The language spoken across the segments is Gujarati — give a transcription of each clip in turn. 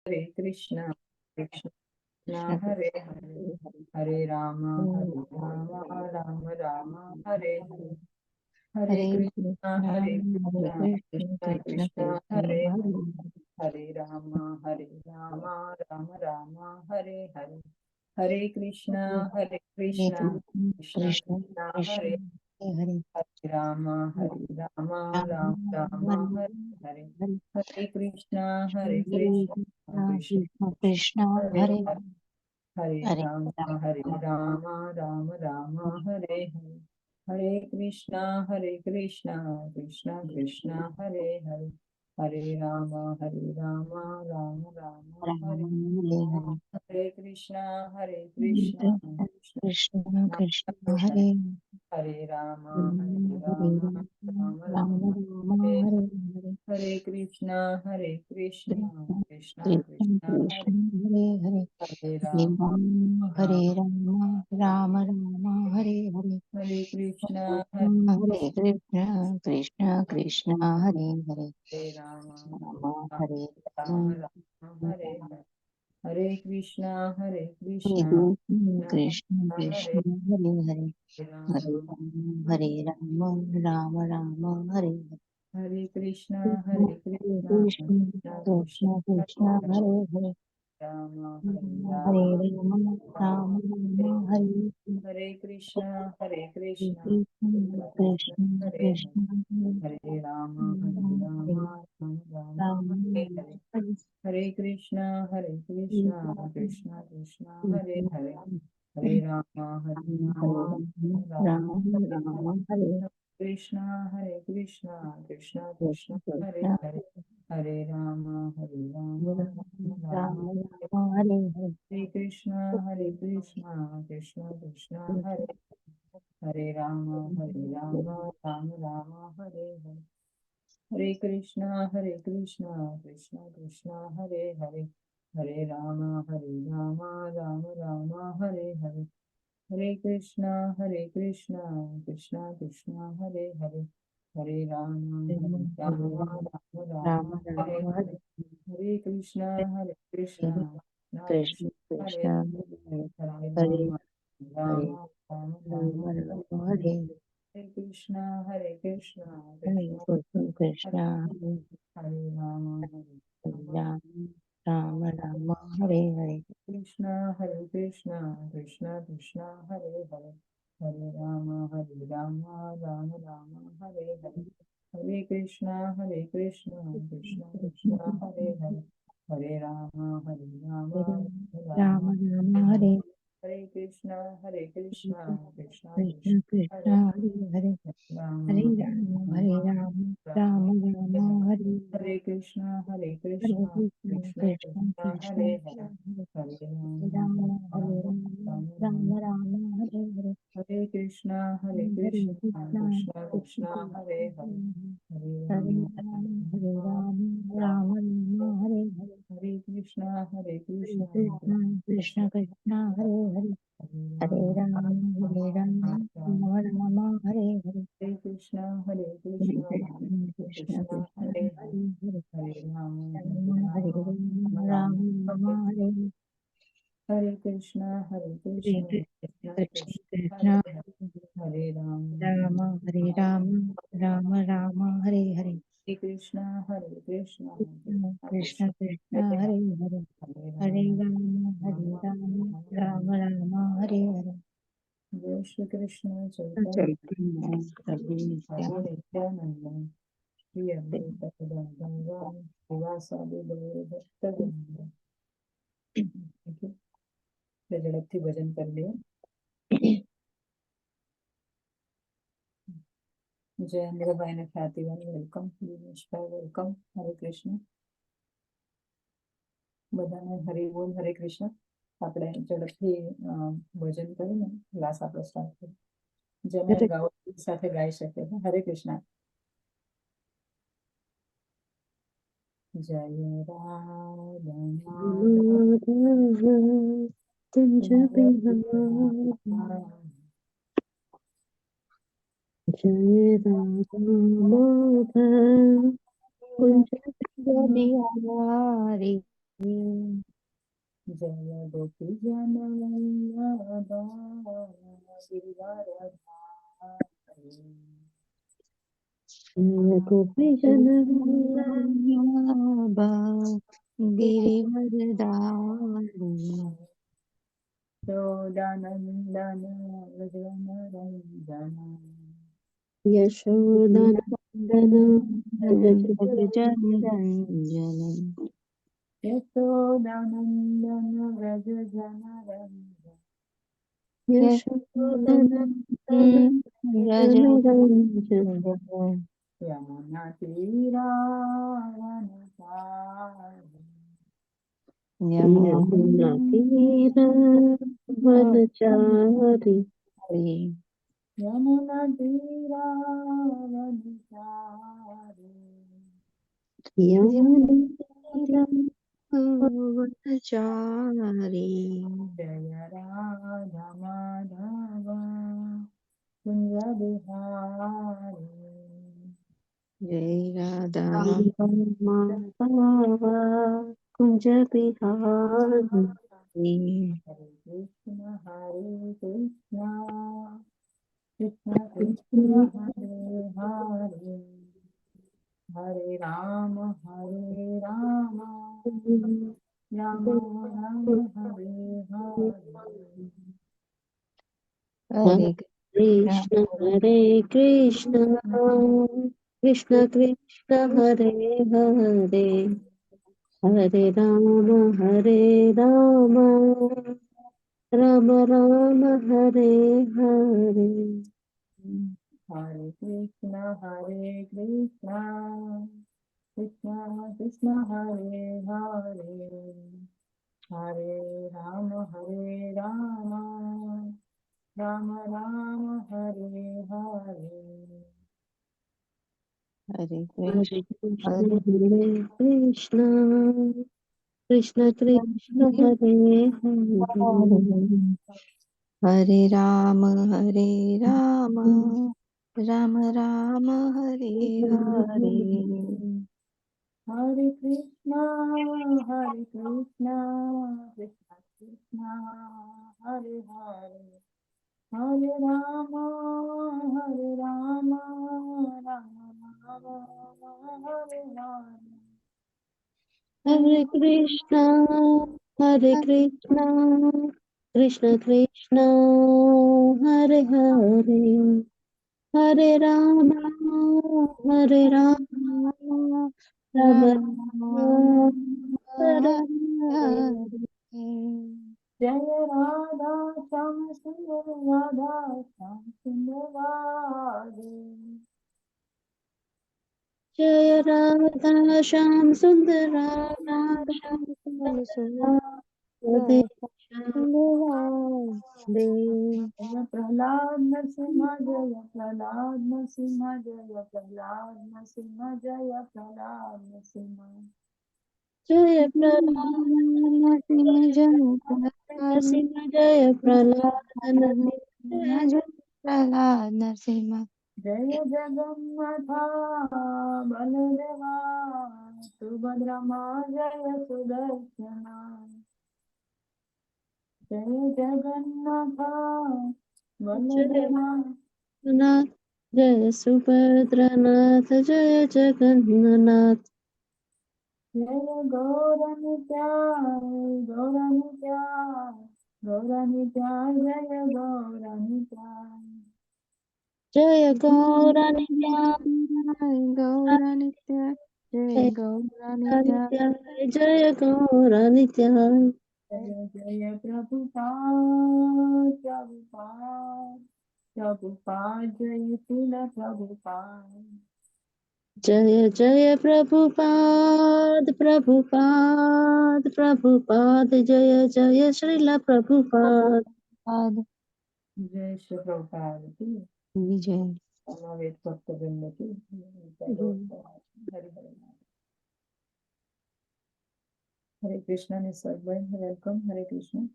हरे कृष्णा कृष्णा कृष्ण हरे हरे हरे राम राम राम हरे हरे हरे हरे कृष्णा कृष्ण हरे कृष्णा कृष्ण कृष्णा कृष्ण हरे हरे हरे हरे राम राम राम हरे हरे हरे कृष्णा हरे कृष्णा कृष्ण कृष्णा हरे कृष्ण हरे हरे राम राम राम हरे हरे हरे हरे हरे कृष्णा हरे कृष्णा कृष्ण कृष्णा कृष्ण हरे हरे हरे हरे हरे राम राम राम हरे हरे हरे कृष्णा कृष्णा कृष्णा हरे हरे हरे राम राम राम राम हरे हरे हरे हरे कृष्णा हरे कृष्णा कृष्ण कृष्णा कृष्ण हरे हरे हरे हरे राम हरे राम राम राम राम हरे हरे हरे हरे कृष्णा कृष्ण कृष्णा कृष्ण कृष्णा हरे कृष्ण हरे हरे हरे हरे राम राम राम राम हरे हरे हरे कृष्णा हरे कृष्ण कृष्ण कृष्ण हरे हरे राम राम हरे राम राम राम हरे हरे हरे कृष्णा हरे कृष्ण हरे कृष्ण हरे हरे राम हरे राम राम राम हरे हरे हरे कृष्णा कृष्ण कृष्ण कृष्ण कृष्ण हरे हरे हरे राम हरे राम राम राम हरे राम हरे हरे हरे कृष्णा कृष्ण कृष्ण कृष्ण हरे हरे कृष्ण हरे राम हरे राम राम हरे हरे हरे हरे कृष्णा कृष्ण कृष्ण हरे हरे हरे राम राम राम हरे हरे राम हरे कृष्णा कृष्ण कृष्ण कृष्ण हरे कृष्ण हरे हरे राम राम राम राम हरे हरे हरे कृष्णा कृष्ण कृष्ण हरे हरे राम राम हरे हरे हरे कृष्णा कृष्ण कृष्ण हरे हरे हरे राम राम हरे हरे हरे कृष्णा कृष्ण कृष्ण हरे हरे हरे राम राम राम हरे राम हरे हरे हरे कृष्णा कृष्ण कृष्ण कृष्ण हरे कृष्ण हरे हरे हरे राम हरे राम राम हरे राम हरे हरे हरे कृष्णा हरे कृष्ण कृष्ण हरे कृष्ण हरे हरे राम राम राम राम हरे हरे कृष्णा कृष्ण कृष्ण हरे हरे हरे राम राम हरे हरे हरे कृष्णा कृष्ण कृष्ण हरे हरे हरे राम राम राम राम हरे हरे कृष्णा कृष्ण कृष्ण कृष्ण कृष्ण हरे हरे हरे राम हरे राम राम राम हरे हरे कृष्णा हरे कृष्ण कृष्ण कृष्ण कृष्ण कृष्ण हरे हरे हरे हरे राम राम राम राम हरे हरे हरे कृष्णा हरे कृष्ण कृष्ण कृष्ण कृष्ण हरे हरे कृष्ण हरे हरे राम हरे राम राम राम राम हरे हरे हरे कृष्णा हरे कृष्ण कृष्ण कृष्ण कृष्ण हरे हरे हरे हरे राम राम राम राम हरे हरे हरे कृष्णा हरे कृष्ण कृष्ण कृष्ण कृष्ण हरे हरे हरे हरे हरे राम हरे राम हरे राम हरे हरे कृष्णा हरे कृष्ण कृष्ण कृष्ण कृष्ण हरे हरे हरे राम राम हरे राम राम राम हरे हरे हरे कृष्णा कृष्ण कृष्ण कृष्ण कृष्ण हरे हरे हरे हरे हरे राम राम राम हरे हरे जय श्री कृष्ण चैतन्य चलते हैं प्रभु प्रभु नित्यानंद नित्यानंद श्री अद्वैत गंगा शिवासादि गौर भक्त वृंद। ठीक है, तो झड़प भजन कर लिया। जयेंद्र भाई ने ख्यातिवान वेलकम, दिनेश भाई वेलकम। हरे कृष्ण બધાને હરિ બોલ હરે કૃષ્ણ। આપણે ઝડપથી ભજન કરીને ક્લાસ આપણો સ્ટાર્ટ કરીએ। જેને ગાવું સાથે ગાઈ શકે છે। હરે કૃષ્ણ। જય રાધા कुंज बिहार जय राधा माधव कुंज बिहारी जय गोपी जन वल्लभा गिरिवरधारी गोपी जन वल्लभा गिरिवरधारी यशोदानन्दन व्रजन रञ्जन यशोदनन्दन व्रजरञ्जन यशोदानन्दन व्रज जन रञ्जन यशोदनन्दन व्रजरञ्जन यमुनातीरावनचारि यमुनातीरवनचारि यमुनातीरावनचारि यमुनातीरवनचारि जय राधा माधव कुञ्ज बिहारी जय राधा माधव कुंज बिहारी हरे कृष्ण कृष्ण कृष्ण हरे हरे हरे राम राम राम हरे हरे हरे कृष्ण कृष्ण कृष्ण हरे हरे हरे राम राम राम हरे हरे हरे कृष्ण कृष्ण कृष्ण हरे हरे हरे राम राम राम हरे हरे हरे हरे कृष्ण कृष्ण हरे कृष्ण कृष्ण कृष्ण हरे हरे हरे राम राम राम हरे हरे हरे कृष्णा कृष्ण कृष्ण हरे हरे हरे राम राम राम हरे हरे हरे कृष्ण कृष्ण कृष्ण हरे हरे हरे राम राम राम राम हरे हरे जय राधा श्याम सुंदर राधा श्याम सुंदर राधे जय राधा श्याम सुंदर राधा श्याम राधे श्याम जय प्रहलाद नरसिंह जय प्रहलाद नरसिंह जय प्रहलाद नरसिंह जय प्रहलाद नरसिंह जय प्रहलाद नरसिंह जय प्रहलाद नरसिंह प्रहलाद नरसिंह जय जगन्नाथा बलदेवा सुभद्रमा जय सुदर्शना जय जगन्नाथा जय बलदेवा नाथ जय सुभद्रनाथ जय जगन्नाथ जय गौरनित्याय गौरनित्याय जय गौरनित्याय जय गौरनित्याय गौरानित्य जय जय गौरानित्य जय गौरनित्याय जय जय प्रभुपाद जय शिल प्रभुपाद जय जय प्रभुपाद जय जय श्रील प्रभुपाद पाद जय श्री प्रभुपाद की विजय समावेश भक्तवृंद की हरे हरे हरे कृष्ण निसर्ग वेलकम हरे कृष्ण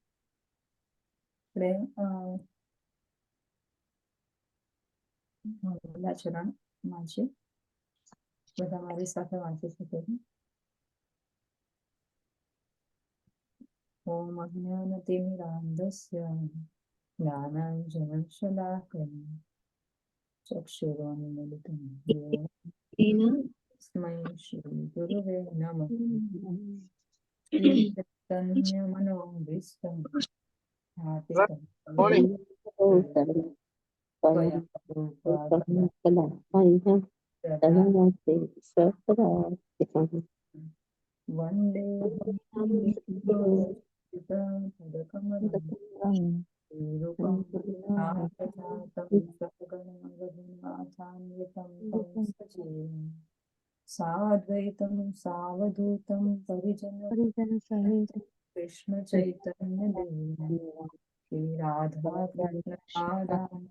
આપણે પહેલા ચરણ વાંચીએ બધા મારી સાથે વાંચી શકે છે ઓમ અજ્ઞાનતિમિરાન્ધસ્ય જ્ઞાનાંજનશલાકયા ચક્ષુરોન્મિલિतं येन तस्मै श्रीगुरवे नमः। श्रीचैतन्यमनोभीष्टं स्थापितं येन स्वयं रूपा कदा वन्दे रूपं नाथजातं सगणरघुनाथान्वितं तं सजीवं साद्वैतं सावधूतं परिजनं कृष्ण चैतन्य देव श्री राधा कृष्ण आदान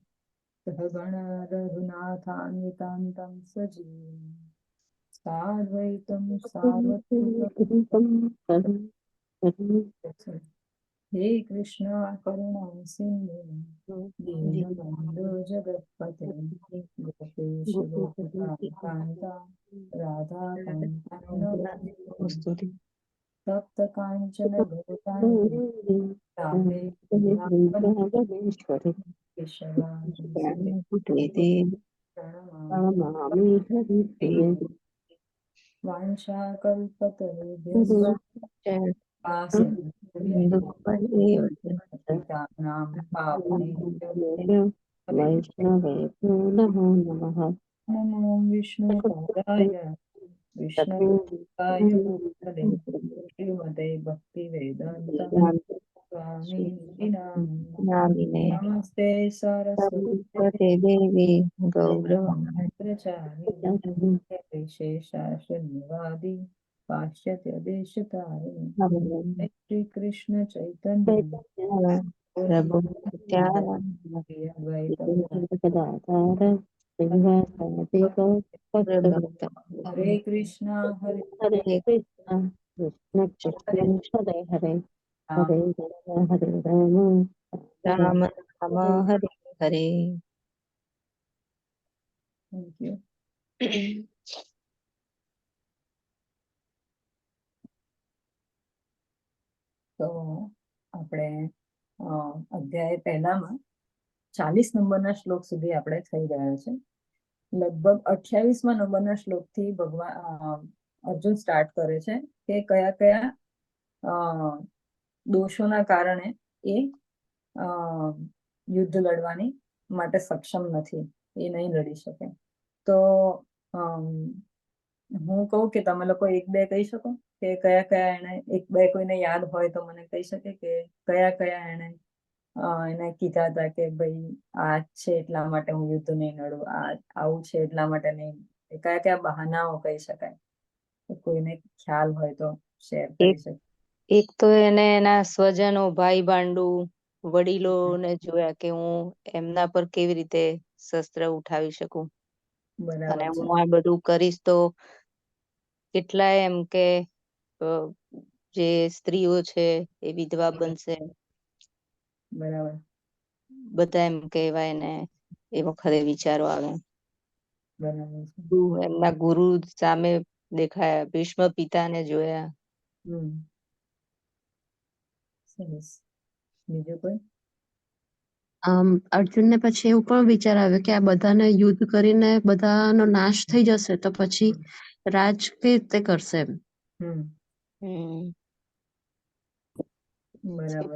सहगण रघुनाथान्वितं तं सजीवं साद्वैतं सावधूतं हे कृष्ण करुणा सिंधु दीनबंधु जगत्पते गोपेश गोपिकान्ता राधा कान्ता तप्त कांचन गौरांगी राधे नमो विष्णुपादाय विष्णुपादाय श्रीमते भक्ति वेदांत स्वामी नमस्ते सरस्वती देवी गौरव प्रचारिणी शेषाशनिवादी पाश्चात्य देशतारिणी श्री कृष्ण चैतन्य प्रभु हरे कृष्णा हरे हरे कृष्ण कृष्ण हरे हरे हरे हरे राम राम हरे हरे। Thank you. તો આપણે અધ્યાય પહેલામાં 40 નંબરના શ્લોક સુધી આપણે થઈ રહ્યા છે. લગભગ 28મા નંબરના શ્લોકથી ભગવાન અર્જુન સ્ટાર્ટ કરે છે કે કયા કયા દોષોના કારણે એ યુદ્ધ લડવાની માટે સક્ષમ નથી, એ નહીં લડી શકે. તો હું કહું કે તમે લોકો એક બે કહી શકો કે કયા કયા એને, એક બે કોઈને યાદ હોય તો મને કહી શકે કે કયા કયા એને કીધા હતા કે ભાઈ આ છે એટલા માટે હું યુદ્ધ નહીં લડું, આવું છે એટલા માટે નહીં, કયા કયા બહાનાઓ કહી શકાય, કોઈને ખ્યાલ હોય તો શેર કરી શકે. એક તો એને એના સ્વજનો, ભાઈ ભાંડુ, વડીલોને જોયા કે હું એમના પર કેવી રીતે શસ્ત્ર ઉઠાવી શકું, અને હું આ બધું કરીશ તો કેટલાય એમ કે જે સ્ત્રીઓ છે એ વિધવા બનશે, બરાબર, બધા એમ કહેવાય ને એ વખતે વિચારો આવે. એમના ગુરુ સામે દેખાયા, ભીષ્મ પિતાને જોયા. સરસ. બીજું કોઈ? અર્જુનને પછી એવું પણ વિચાર આવ્યો કે આ બધાને યુદ્ધ કરીને બધાનો નાશ થઈ જશે તો પછી રાજ કઈ રીતે કરશે એમ.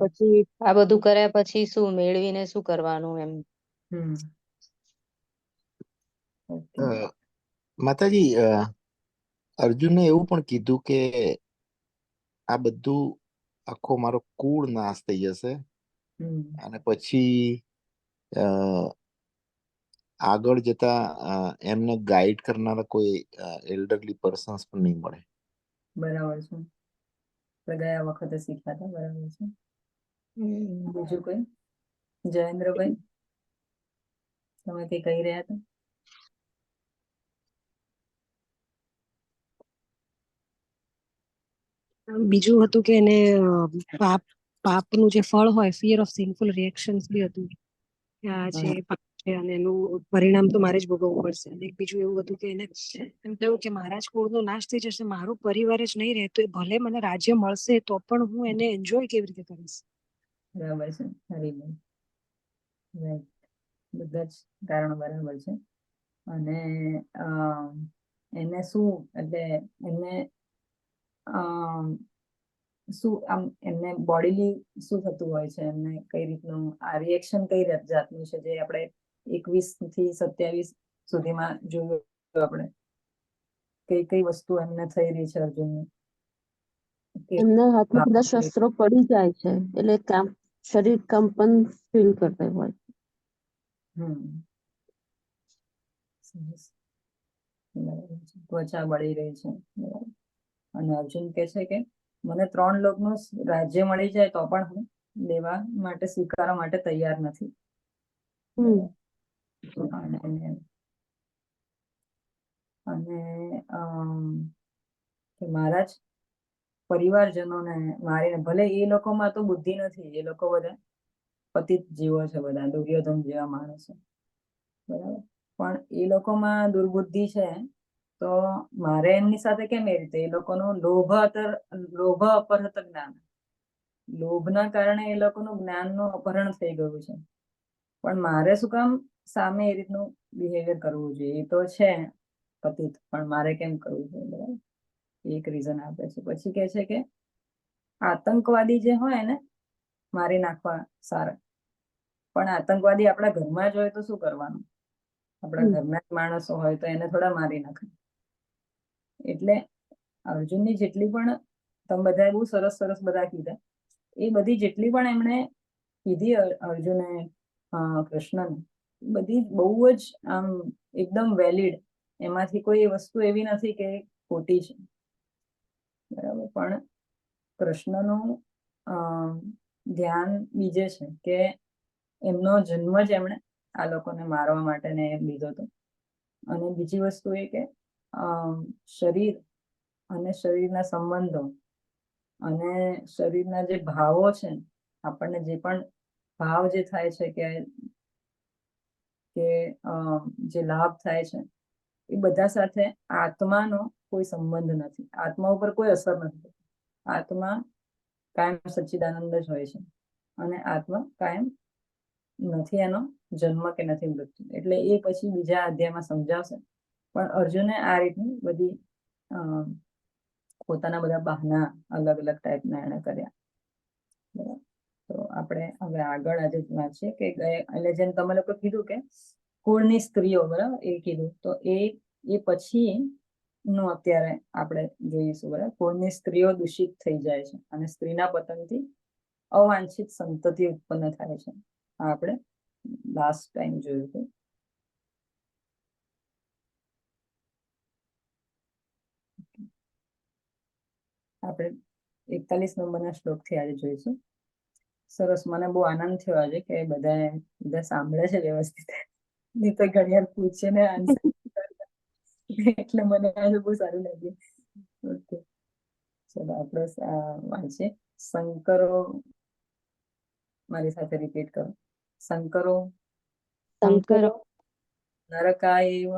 પછી આ બધું કર્યા પછી શું મેળવીને શું કરવાનું એમ. માતાજી, અર્જુનને એવું પણ કીધું કે આ બધું આખો મારો કુળ નાશ થઈ જશે અને પછી આગળ જતા એમને ગાઈડ કરનારા કોઈ એલ્ડરલી પર્સન્સ પણ નહીં મળે. બરાબર છે, ગયા વખતે શીખ્યા હતા. બરાબર છે. બીજું કોઈ? જયેન્દ્રભાઈ, તમે કઈ કહી રહ્યા હતા? બીજું હતું કે એને પાપનું જે ફળ હોય, ફિયર ઓફ સિનફુલ રિએક્શન્સ બી હતું. આ જે છે અને એનું પરિણામ તો મારે જ ભોગવવું પડશે. અને એક બીજું એવું હતું કે એને એમ થયું કે મારા જ કુળનો નાશ થઈ જશે, મારો પરિવાર જ નહીં રહે, તો એ ભલે મને રાજ્ય મળશે તો પણ હું એને એન્જોય કેવી રીતે કરીશ. બરાબર છે હરીબેન, રાઈટ, બધા જ કારણો બરાબર છે. અને એને શું એટલે એને શું આમ એમને બોડીલી શું થતું હોય છે, એમને કઈ રીતનું આ રિએક્શન કઈ જાતનું છે, જે આપણે 21 થી 27 સુધીમાં જોયું આપણે કઈ કઈ વસ્તુ એમને થઈ રહી છે અર્જુનને? એમના હાથમાં બધા શસ્ત્રો પડી જાય છે એટલે શરીર કંપન ફીલ કરતા હોય. ત્વચા બળી રહી છે, બરાબર. અને અર્જુન કહે છે કે મને 3 લોકનું રાજ્ય મળી જાય તો પણ હું લેવા માટે સ્વીકારવા માટે તૈયાર નથી. અને કે મારા જ પરિવારજનોને મારીને, ભલે એ લોકોમાં તો બુદ્ધિ નથી, એ લોકો બધા પતિત જીવો છે, બધા દુર્યોધન જેવા માણસો, બરાબર, પણ એ લોકોમાં દુર્બુદ્ધિ છે, તો મારે એમની સાથે કેમ એ રીતે? એ લોકોનું લોભ અપહૃત જ્ઞાન, લોભના કારણે એ લોકોનું જ્ઞાનનું અપહરણ થઈ ગયું છે, પણ મારે શું કામ સામે એ રીતનું બિહેવિયર કરવું જોઈએ? એ તો છે પતિત, પણ મારે કેમ કરવું જોઈએ? બરાબર, એક રીઝન આપે છે. પછી કહે છે કે આતંકવાદી જે હોય ને મારી નાખવા સારા, પણ આતંકવાદી આપણા ઘરમાં જ હોય તો શું કરવાનું? આપણા ઘરના જ માણસો હોય તો એને થોડા મારી નાખે. એટલે અર્જુનની જેટલી પણ, તમે બધા બહુ સરસ સરસ બધા કીધા, એ બધી જેટલી પણ એમણે કીધી અર્જુને કૃષ્ણને, બધી બહુ જ આમ એકદમ વેલિડ, એમાંથી કોઈ વસ્તુ એવી નથી કે ખોટી છે, બરાબર. પણ કૃષ્ણનું ધ્યાન બીજે છે કે એમનો જન્મ જ એમણે આ લોકોને મારવા માટે ને એમ લીધો હતો. અને બીજી વસ્તુ એ કે શરીર અને શરીરના સંબંધો અને શરીરના જે ભાવો છે, આપણને જે પણ ભાવ જે થાય છે કે જે લાભ થાય છે, એ બધા સાથે આત્માનો કોઈ સંબંધ નથી, આત્મા ઉપર કોઈ અસર નથી. આત્મા કાયમ સચ્ચિદાનંદ જ હોય છે, અને આત્મા કાયમ નથી એનો જન્મ કે નથી મૃત્યુ. એટલે એ પછી બીજા અધ્યાયમાં સમજાવશે. પણ અર્જુને આ રીતની બધી પોતાના બધા બહાના અલગ અલગ ટાઈપના એને કર્યા, બરાબર. તો આપણે હવે આગળ આજે વાંચીએ કે એટલે જેમ તમે લોકો કીધું કે કુળની સ્ત્રીઓ, બરાબર, એ કીધું તો એ પછી નું અત્યારે આપણે જોઈશું, બરાબર. કુળની સ્ત્રીઓ દૂષિત થઈ જાય છે અને સ્ત્રીના પતનથી અવાંછિત સંતતિ ઉત્પન્ન થાય છે. આ આપણે લાસ્ટ ટાઈમ જોયું હતું. આપણે 41 નંબરના શ્લોકથી આજે જોઈશું. સરસ, મને બહુ આનંદ થયો આજે કે બધા સાંભળે છે વ્યવસ્થિત, નહીં તો ઘણી વાર પૂછે ને આન્સર, એટલે મને આજે બહુ સારું લાગ્યું. ઓકે, ચલો આપણે વાંચીએ. શંકરો, મારી સાથે રિપીટ કરો. શંકરો નરકાયૈવ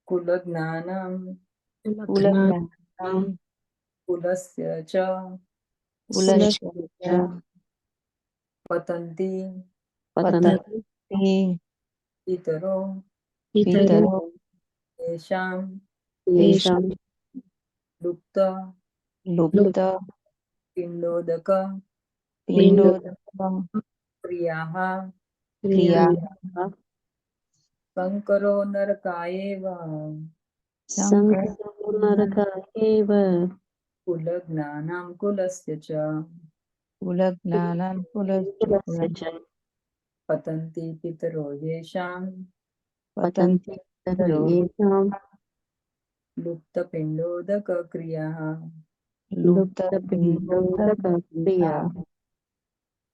કુલજ્ઞાનમ કુલસ્ય ચ પતંતિ પિતરો તેષાં લુપ્ત પિંડોદક ક્રિયાઃ શંકરો નરકાયૈવ કુલજ્ઞાનમ કુલસ્ય ચ પતંતિ પિતરો યેષાં લુપ્ત પિંડોદક ક્રિયાઃ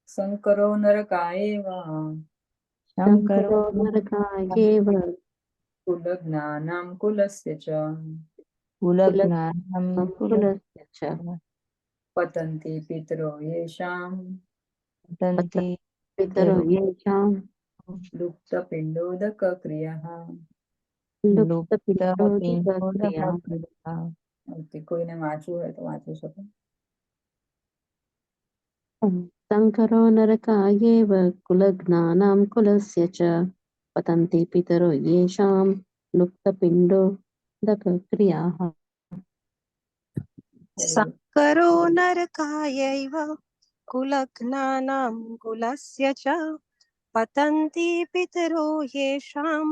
શંકરો નરકાયૈવ કુલજ્ઞાનમ કુલસ્ય ચ પતંતિ પિતરો યેષાં પિતરો યેષામ લુપ્ત પિંડોદક ક્રિયા. લુપ્ત પિંડોદક ક્રિયા. ઓકે, કોઈને વાંચવું હોય તો વાંચી શકો. શંકરો નરકાયેવ કુલજ્ઞાનામ કુલસ્ય ચ પતંતિ પિતરો યેષામ લુપ્તપિંડોદક ક્રિયાઃ. શંકરો નરકાયૈવ કુલઘ્નાનામ કુલસ્ય ચ પતંતિ પિતરો યેષામ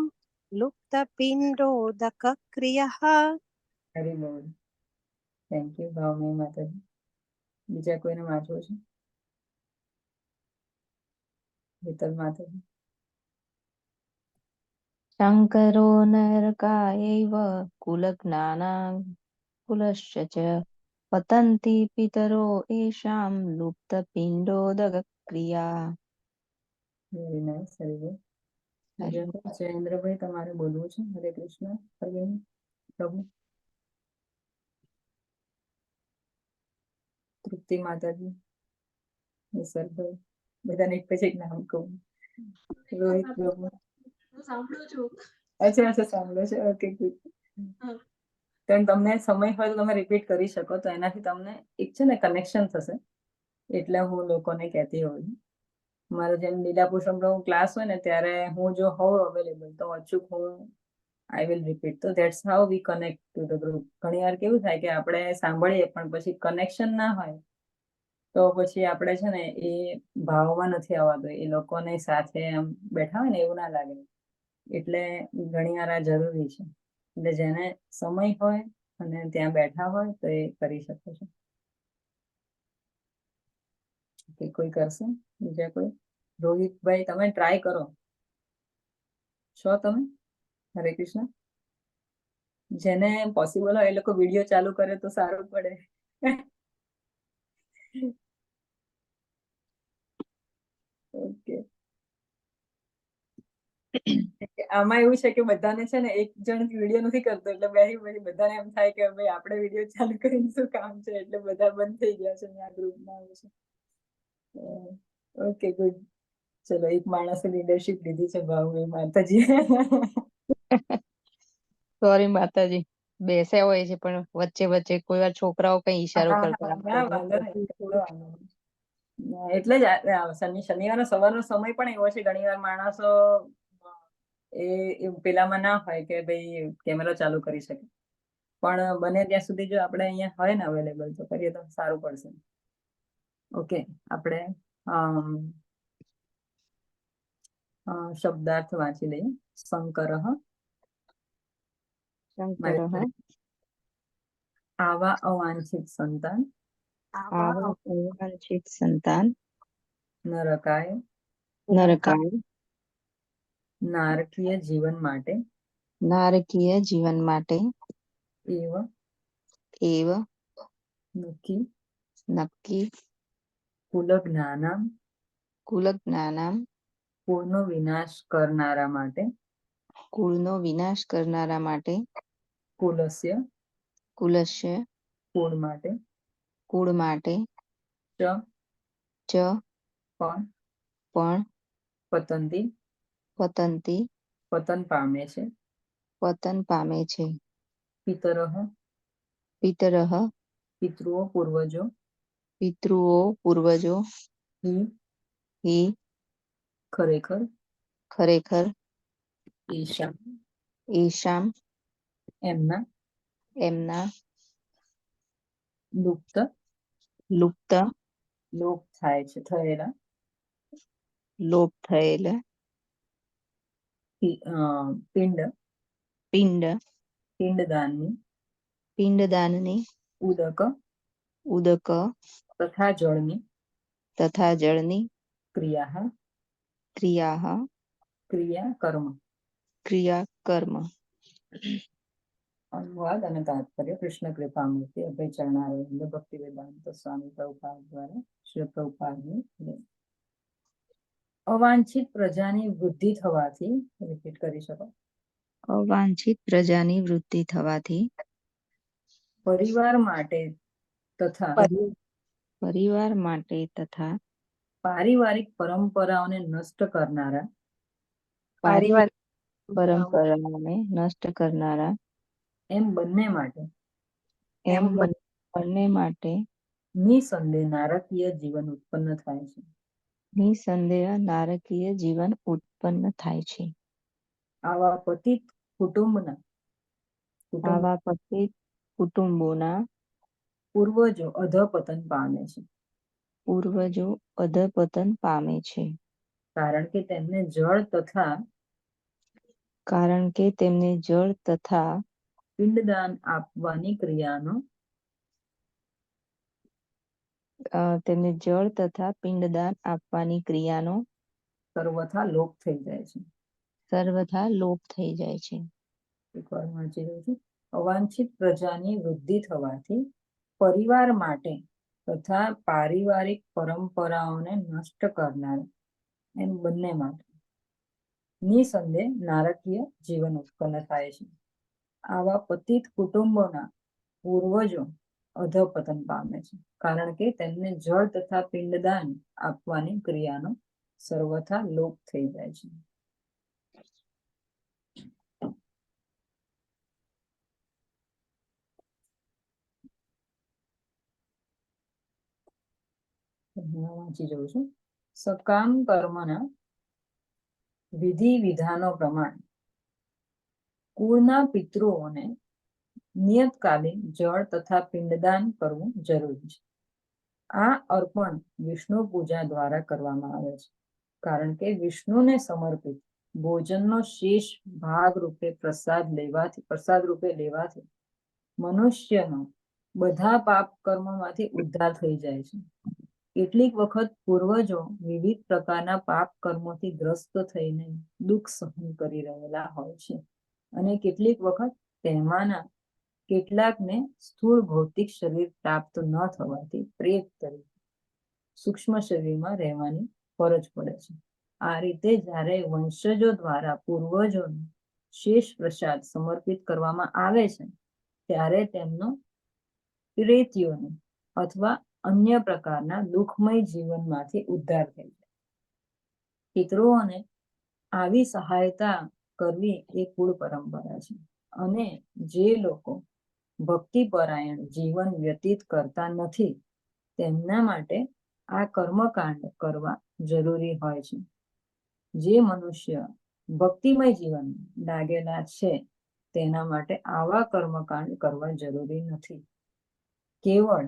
લુપ્તપિંડોદક ક્રિયઃ. વેરી ગુડ, થેન્ક યુ ભાવની માતાજી. બીજા કોઈને વાંચવું છે? હેતલ માતાજી. શંકરો નરકાયૈવ કુલજ્ઞાનાં કુલશ્ચ ચ પતન્તિ પિતરો એષાં લુપ્તપિંડોદક ક્રિયા. Very nice, very good. Jayendrabhai, તમારે બોલવું છે? હરે કૃષ્ણ. પ્રભુ. તૃપ્તિ માતાજી, નિસર્ગભાઈ, બધાને એક પછી એક નામ કહું. રોહિત પ્રભુ. અચ્છા અચ્છા, સાંભળો છે. Okay, good. તમને સમય હોય તો તમે રિપીટ કરી શકો, તો એનાથી તમને એક છે ને કનેક્શન થશે. એટલે હું લોકોને કહેતી હોઉં છું. મારો જેમ લીલા પુરુષોત્તમ ક્લાસ હોય ને, ત્યારે હું જો હોઉં અવેલેબલ તો અચૂક હું આઈ વિલ રિપીટ. તો that's how we connect to the group. ઘણી વાર કેવું થાય કે આપણે સાંભળીએ પણ પછી કનેક્શન ના હોય, તો પછી આપણે છે ને એ ભાવમાં નથી આવતું. એ લોકોને સાથે એમ બેઠા હોય ને એવું ના લાગે. એટલે ઘણી વાર આ જરૂરી છે. એટલે જેને સમય હોય અને ત્યાં બેઠા હોય તો એ કરી શકે છે. કોઈ કરશે? બીજા કોઈ? રોહિતભાઈ, તમે ટ્રાય કરો છો તમે? હરે કૃષ્ણ. જેને પોસિબલ હોય એ લોકો વિડીયો ચાલુ કરે તો સારું પડે. ઓકે. આમાં એવું છે કે બધાને છે ને એક જણ વિડીયો નથી કરતો, એટલે પછી બધાને એમ થાય કે ભાઈ આપણે વિડીયો ચાલુ કરીને શું કામ છે, એટલે બધા બંધ થઈ ગયા છે આ ગ્રુપમાં. Okay, good. ચલો, એક માણસે લીડરશિપ લીધી છે, ભાવભાઈ માતાજી. સોરી માતાજી, બેસ્યા હોય છે પણ વચ્ચે વચ્ચે કોઈ વાર છોકરાઓ કઈ ઈશારો કરતા વાંધો નહીં. એટલે જ શનિવારનો સવારનો સમય પણ એવો છે. ઘણી વાર માણસો એ પેલામાં ના હોય કે ભાઈ કેમેરો ચાલુ કરી શકે, પણ બને ત્યાં સુધી જો આપણે અહીંયા હોય ને અવેલેબલ તો કરીએ તો સારું પડશે. ઓકે, આપણે શબ્દાર્થ વાંચી લઈએ. શંકરઃ. આવા અવાંછિત સંતાન. આવા અવાંછિત સંતાન. નરકાય. નારકીય જીવન માટે. નારકીય જીવન માટે. એવ નક્કી. કુલજ્ઞાનામ. કુળનો વિનાશ કરનારા માટે. કુલસ્ય. કુળ માટે. ચ પણ પતન પામે છે. પિતરઃ. પિતૃઓ પૂર્વજો. હિ ખરેખર. ઈશામ. એમના. લુપ્ત. લોપ થાય છે, થયેલા. પિંડદાનની. ઉદક. તથા જળની. ક્રિયાકર્મ. અનુવાદ અને તાત્પર્ય. કૃષ્ણ કૃપામૂર્તિ અભય ચરણારવિંદ ભક્તિ વેદાંત સ્વામી પ્રભુપાદ દ્વારા શ્રી પ્રભુપાદની. અવાંછિત પ્રજાની વૃદ્ધિ થવાથી. રિપીટ કરી શકો. અવાંછિત પ્રજાની વૃદ્ધિ થવાથી. પરિવાર માટે તથા પારિવારિક પરંપરાઓને નષ્ટ કરનારા પારિવારિક પરંપરાઓને નષ્ટ કરનારા એમ બંને માટે એમ બંને માટે નિસંદેહ નારકીય જીવન ઉત્પન્ન થાય છે. નિસંદેહ નારકીય જીવન ઉત્પન્ન થાય છે. આવા પતિત કુટુંબના આવા પતિત કુટુંબોના પૂર્વજો અધપતન પામે છે. પૂર્વજો અધપતન પામે છે. કારણ કે તેમને જળ તથા પિંડદાન આપવાની ક્રિયાનો તેમને જળ તથા પિંડદાન આપવાની ક્રિયાનો સર્વથા લોપ થઈ જાય છે. સર્વથા લોપ થઈ જાય છે. એકવાર વાંચી રહ્યું છું. અવાંછિત પ્રજાની વૃદ્ધિ થવાથી પરિવાર માટે તથા પારિવારિક પરંપરાઓને નષ્ટ કરનાર એમ બંને માટે નિસંદેહ નારકીય જીવન ઉત્પન્ન થાય છે. આવા પતિત કુટુંબોના પૂર્વજો અધપતન પામે છે. કારણ કે તેમને જળ તથા પિંડદાન આપવાની ક્રિયાનો સર્વથા લોપ થઈ જાય છે. વાંચી જઉં છું. સકામ કર્મના વિધિ વિધાનો પ્રમાણે કુળના પિતૃઓને નિયતકાલીન જળ તથા પિંડદાન કરવું જરૂરી છે. આ અર્પણ વિષ્ણુ પૂજા દ્વારા કરવામાં આવે છે. કારણ કે વિષ્ણુને સમર્પિત ભોજનનો શેષ ભાગ રૂપે પ્રસાદ રૂપે લેવાથી મનુષ્યનો બધા પાપ કર્મોમાંથી ઉદ્ધાર થઈ જાય છે. કેટલીક વખત પૂર્વજો વિવિધ પ્રકારના પાપ કર્મોથી ગ્રસ્ત થઈને દુઃખ સહન કરી રહેલા હોય છે અને કેટલીક વખત તેમાંના કેટલાકને સ્થૂળ ભૌતિક શરીર પ્રાપ્ત ન થવાથી પ્રેત તરીકે સૂક્ષ્મ શરીરમાં રહેવાની ફરજ પડે છે. આ રીતે જ્યારે વંશજો દ્વારા પૂર્વજોને શેષ પ્રસાદ સમર્પિત કરવામાં આવે છે ત્યારે તેમનો પ્રેતીઓને અથવા અન્ય પ્રકારના દુઃખમય જીવનમાંથી ઉદ્ધાર થઈ જાય. પિતૃઓને આવી સહાયતા કરવી એ કુળ પરંપરા છે અને જે લોકો ભક્તિપરાયણ જીવન વ્યતીત કરતા નથી તેમના માટે આ કર્મકાંડ કરવા જરૂરી હોય છે. જે મનુષ્ય ભક્તિમય જીવન લાગેલા છે તેના માટે આવા કર્મકાંડ કરવા જરૂરી નથી. કેવળ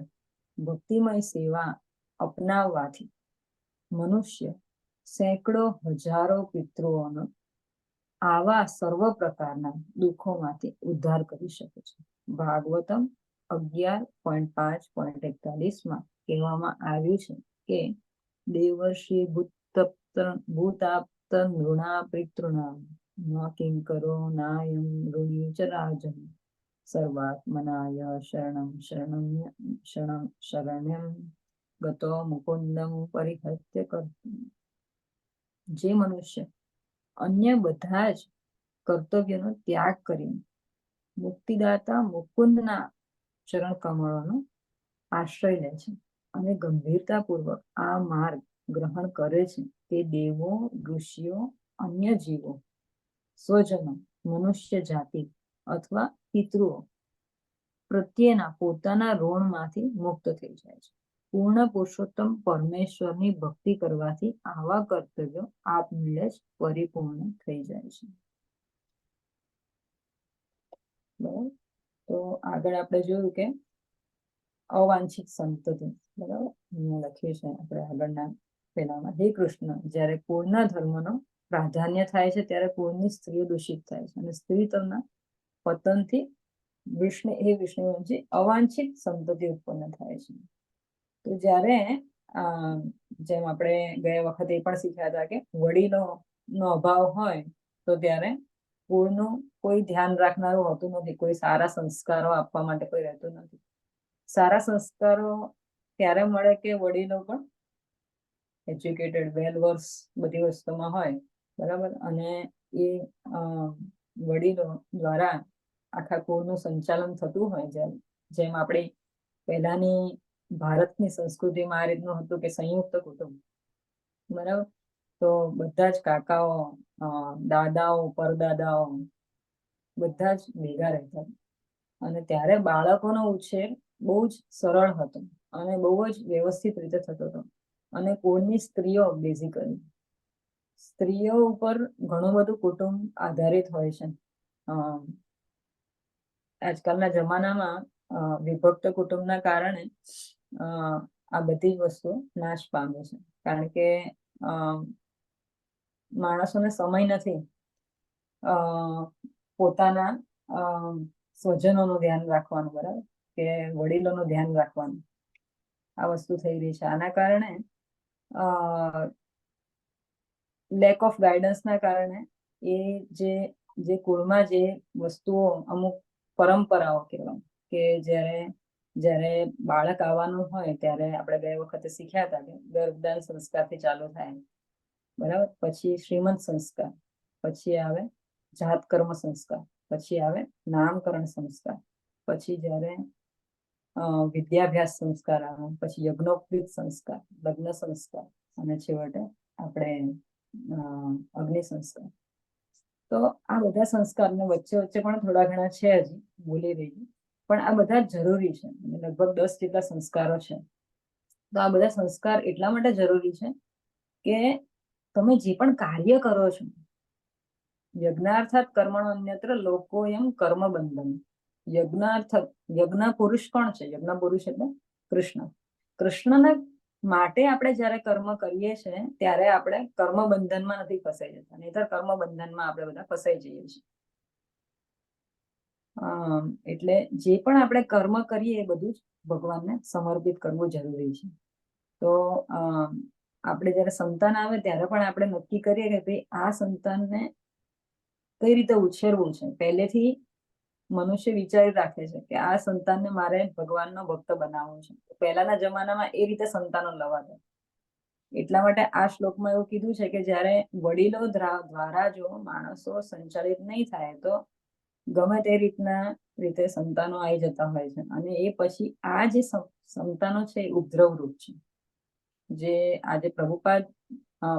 ભક્તિમય સેવા અપનાવવાથી મનુષ્ય સેંકડો હજારો પિતૃઓનો આવા સર્વ પ્રકારના દુઃખોમાંથી ઉદ્ધાર કરી શકે છે. ભાગવતમ 11.5.41 કહેવામાં આવ્યું છે કે દેવર્ષિ ભૂતાપ્ત નૃણા પિતૃણામ ન કિંકરો નાયમ ઋણી ચ રાજન સર્વાત્મનાય શરણ્યમ ગતો મુકુંદમ પરિહત્ય કરતું. જે મનુષ્ય અન્ય બધા જ કર્તવ્યનો ત્યાગ કરીને મુક્તિદાતા મુકુંદના ચરણ કમળોનો આશ્રય લે છે અને ગંભીરતાપૂર્વક આ માર્ગ ગ્રહણ કરે છે તે દેવો, ઋષિઓ, અન્ય જીવો, સ્વજનો, મનુષ્ય જાતિ અથવા પિતૃઓ પ્રત્યેના પોતાના ઋણમાંથી મુક્ત થઈ જાય છે. પૂર્ણ પુરુષોત્તમ પરમેશ્વરની ભક્તિ કરવાથી આવા કર્તવ્યો આપમેળે જ પરિપૂર્ણ થઈ જાય છે. બરાબર. તો આગળ આપણે જોયું કે અવાંછિત સંતતિ. બરાબર, અહીંયા લખ્યું છે આપણે આગળના પેલામાં. હે કૃષ્ણ, જ્યારે કુળના ધર્મનો પ્રાધાન્ય થાય છે ત્યારે કુળની સ્ત્રીઓ દૂષિત થાય છે અને સ્ત્રીત્વના પતનથી વિષ્ણુવંશી અવાંછિત સંતતિ ઉત્પન્ન થાય છે. તો જ્યારે જેમ આપણે ગયા વખતે એ પણ શીખ્યા હતા કે વડીલોનો અભાવ હોય તો ત્યારે કુળનું કોઈ ધ્યાન રાખનારું હોતું નથી, કોઈ સારા સંસ્કારો આપવા માટે કોઈ રહેતું નથી. સારા સંસ્કારો ત્યારે મળે કે વડીલો પણ એજ્યુકેટેડ, વેલ વર્સ બધી વસ્તુમાં હોય. બરાબર, અને એ વડીલો દ્વારા આખા કુળનું સંચાલન થતું હોય. જેમ આપણી પહેલાની ભારતની સંસ્કૃતિમાં આ રીતનું હતું કે સંયુક્ત કુટુંબ, બરાબર. તો બધા જ કાકાઓ, દાદાઓ, પરદાદાઓ બધા જ ભેગા રહેતા અને ત્યારે બાળકોનો ઉછેર બહુ જ સરળ હતો અને બહુ જ વ્યવસ્થિત રીતે થતો હતો. અને કોઈની સ્ત્રીઓ, બેઝિકલી સ્ત્રીઓ ઉપર ઘણું બધું કુટુંબ આધારિત હોય છે. આજકાલના જમાનામાં વિભક્ત કુટુંબના કારણે આ બધી જ વસ્તુ નાશ પામે છે. કારણ કે માણસોને સમય નથી પોતાના સ્વજનોનું ધ્યાન રાખવાનું, બરાબર, કે વડીલોનું ધ્યાન રાખવાનું. આ વસ્તુ થઈ રહી છે. આના કારણે લેક ઓફ ગાઈડન્સના કારણે એ જે કુળમાં જે વસ્તુઓ, અમુક પરંપરાઓ કહેવાય કે જ્યારે બાળક આવવાનું હોય ત્યારે આપણે ગઈ વખતે શીખ્યા હતા કે ગર્ભદાન સંસ્કારથી ચાલુ થાય, બરાબર. પછી શ્રીમંત સંસ્કાર, પછી આવે જાત કર્મ સંસ્કાર, પછી આવે નામકરણ સંસ્કાર, પછી જ્યારે વિદ્યાભ્યાસ સંસ્કાર આવે, પછી યજ્ઞોપવિત સંસ્કાર, લગ્ન સંસ્કાર અને છેવટે આપણે અગ્નિ સંસ્કાર. તો આ બધા સંસ્કારને વચ્ચે પણ થોડા ઘણા છે, હજી બોલી રહી છું, પણ આ બધા જરૂરી છે. લગભગ 10 જેટલા સંસ્કારો છે. તો આ બધા સંસ્કાર એટલા માટે જરૂરી છે કે તમે જે પણ કાર્ય કરો છો, યજ્ઞાર્થાત કર્મણો અન્યત્ર લોકોયમ કર્મ બંધન. યજ્ઞ પુરુષ કોણ છે? યજ્ઞ પુરુષ એટલે કૃષ્ણ. કૃષ્ણના માટે આપણે જ્યારે કર્મ કરીએ છીએ ત્યારે આપણે કર્મ બંધનમાં નથી ફસાઈ જતા, નહીંતર કર્મ બંધનમાં આપણે બધા ફસાઈ જઈએ છીએ. એટલે જે પણ આપણે કર્મ કરીએ એ બધું જ ભગવાનને સમર્પિત કરવું જરૂરી છે. તો આપણે જ્યારે સંતાન આવે ત્યારે પણ આપણે નક્કી કરીએ કે ભાઈ આ સંતાનને કઈ રીતે ઉછેરવું છે. પહેલેથી મનુષ્ય વિચારી રાખે છે કે આ સંતાનને મારે ભગવાનનો ભક્ત બનાવવો છે. પહેલાના જમાનામાં એ રીતે સંતાનો લવાતા. એટલા માટે આ શ્લોકમાં એવું કીધું છે કે જ્યારે વડીલો દ્વારા જો માણસો સંચાલિત નહીં થાય તો ગમે તે રીતે સંતાનો આવી જતા હોય છે. અને એ પછી આ જે સંતાનો છે એ ઉપદ્રવ રૂપ છે. જે આજે પ્રભુપાદ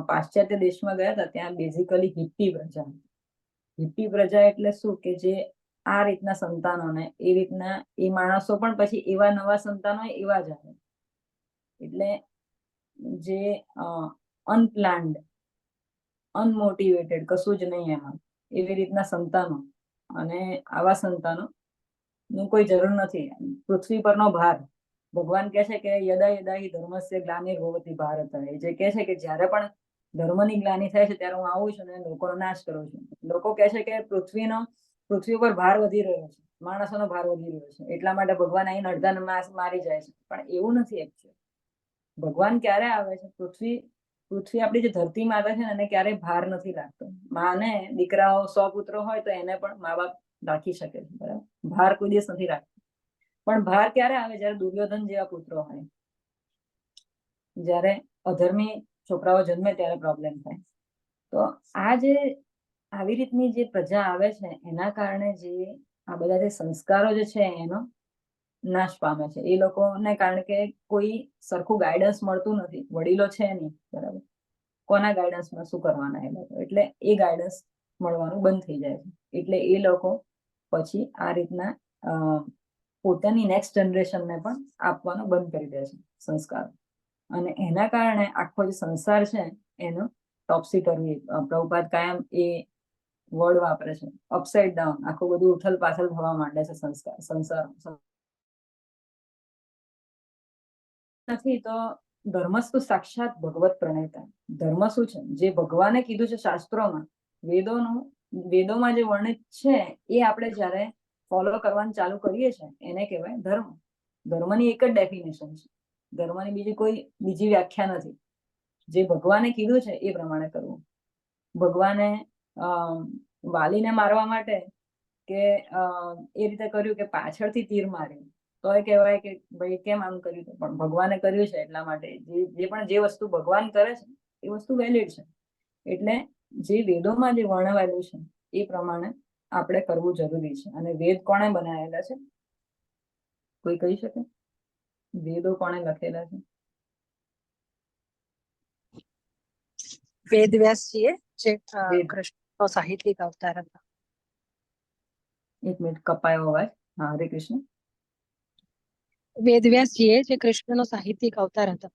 પાશ્ચાત્ય દેશમાં ગયા હતા ત્યાં બેઝિકલી હિપ્પી પ્રજા. હિપ્પી પ્રજા એટલે શું કે જે આ રીતના સંતાનોને એ રીતના એ માણસો પણ પછી એવા નવા સંતાનો એવા જ આવે. એટલે જે અનપ્લાન્ડ, અનમોટિવેટેડ, કશું જ નહીં એમાં, એવી રીતના સંતાનો. અને આવા સંતાનો નું કોઈ જરૂર નથી. પૃથ્વી પરનો ભાર, ભગવાન કહે છે કે યદા યદા હિ ધર્મસ્ય ગ્લાનિર્ભવતિ ભારત. એ જે કહે છે કે જ્યારે પણ ધર્મની ગ્લાનિ થાય છે ત્યારે હું આવું છું અને લોકોનો નાશ કરું છું. લોકો કહે છે કે પૃથ્વી ઉપર ભાર વધી રહ્યો છે, માણસોનો ભાર વધી રહ્યો છે, એટલા માટે ભગવાન અહીં અડધાને મારી જાય છે. પણ એવું નથી. એકચ્યુઅલી ભગવાન ક્યારે આવે છે? પૃથ્વી આપણી જે ધરતી માતા છે ને એને ક્યારેય ભાર નથી લાગતો. માને દીકરાઓ 100 પુત્રો હોય તો એને પણ મા બાપ રાખી શકે છે, બરાબર. ભાર કોઈ દિવસ નથી રાખતો. પણ ભાર ક્યારે આવે? જ્યારે દુર્યોધન જેવા પુત્રો હોય, જ્યારે અધર્મી છોકરાઓ જન્મે ત્યારે પ્રોબ્લેમ થાય. તો આ જે આવી રીતની જે પ્રજા આવે છે એના કારણે જે આ બધા જે સંસ્કારો જે છે એનો નાશ પામે છે. એ લોકોને કારણ કે કોઈ સરખું ગાઈડન્સ મળતું નથી. વડીલો છે નહીં, બરાબર. કોના ગાઈડન્સમાં શું કરવાના એ લોકો? એટલે એ ગાઈડન્સ મળવાનું બંધ થઈ જાય છે. એટલે એ લોકો પછી આ રીતના પોતાની નેક્સ્ટ જનરેશનને પણ આપવાનું બંધ કરી દે છે સંસ્કાર. અને એના કારણે આખો જે સંસાર છે એનો ટોપસી કરવી, પ્રભુપાદ કાયમ એ વર્ડ વાપરે છે, અપસાઇડ ડાઉન. આખું બધું ઉથલ પાથલ થવા માંડે છે સંસાર નથી. તો ધર્મસ્તુ સાક્ષાત ભગવત પ્રણેતા. ધર્મ શું છે? જે ભગવાને કીધું છે શાસ્ત્રોમાં, વેદોમાં જે વર્ણિત છે એ આપણે જ્યારે ફોલો કરવાનું ચાલુ કરીએ છીએ એને કહેવાય ધર્મ. ધર્મની એક જ ડેફિનેશન છે. ધર્મની બીજી વ્યાખ્યા નથી. જે ભગવાને કીધું છે એ પ્રમાણે કરવું. ભગવાને વાલીને મારવા માટે કે એ રીતે કર્યું કે પાછળથી તીર માર્યું તો એ કહેવાય કે ભાઈ કેમ આમ કર્યું? પણ ભગવાને કર્યું છે એટલા માટે. જે વસ્તુ ભગવાન કરે છે એ વસ્તુ વેલિડ છે. એટલે જે વેદોમાં જે વર્ણવાયેલું છે એ પ્રમાણે આપણે કરવું જરૂરી છે. અને વેદ કોણે બનાવેલા છે? કોઈ કહી શકે? વેદો કોણે લખેલા છે? વેદવ્યાસજીએ જે વેદ. કૃષ્ણનો સાહિત્યિક અવતાર હતા. એક મિનિટ કપાયો અવાજ. હા, હરે કૃષ્ણ. વેદવ્યાસજીએ જે કૃષ્ણનો સાહિત્યિક અવતાર હતા.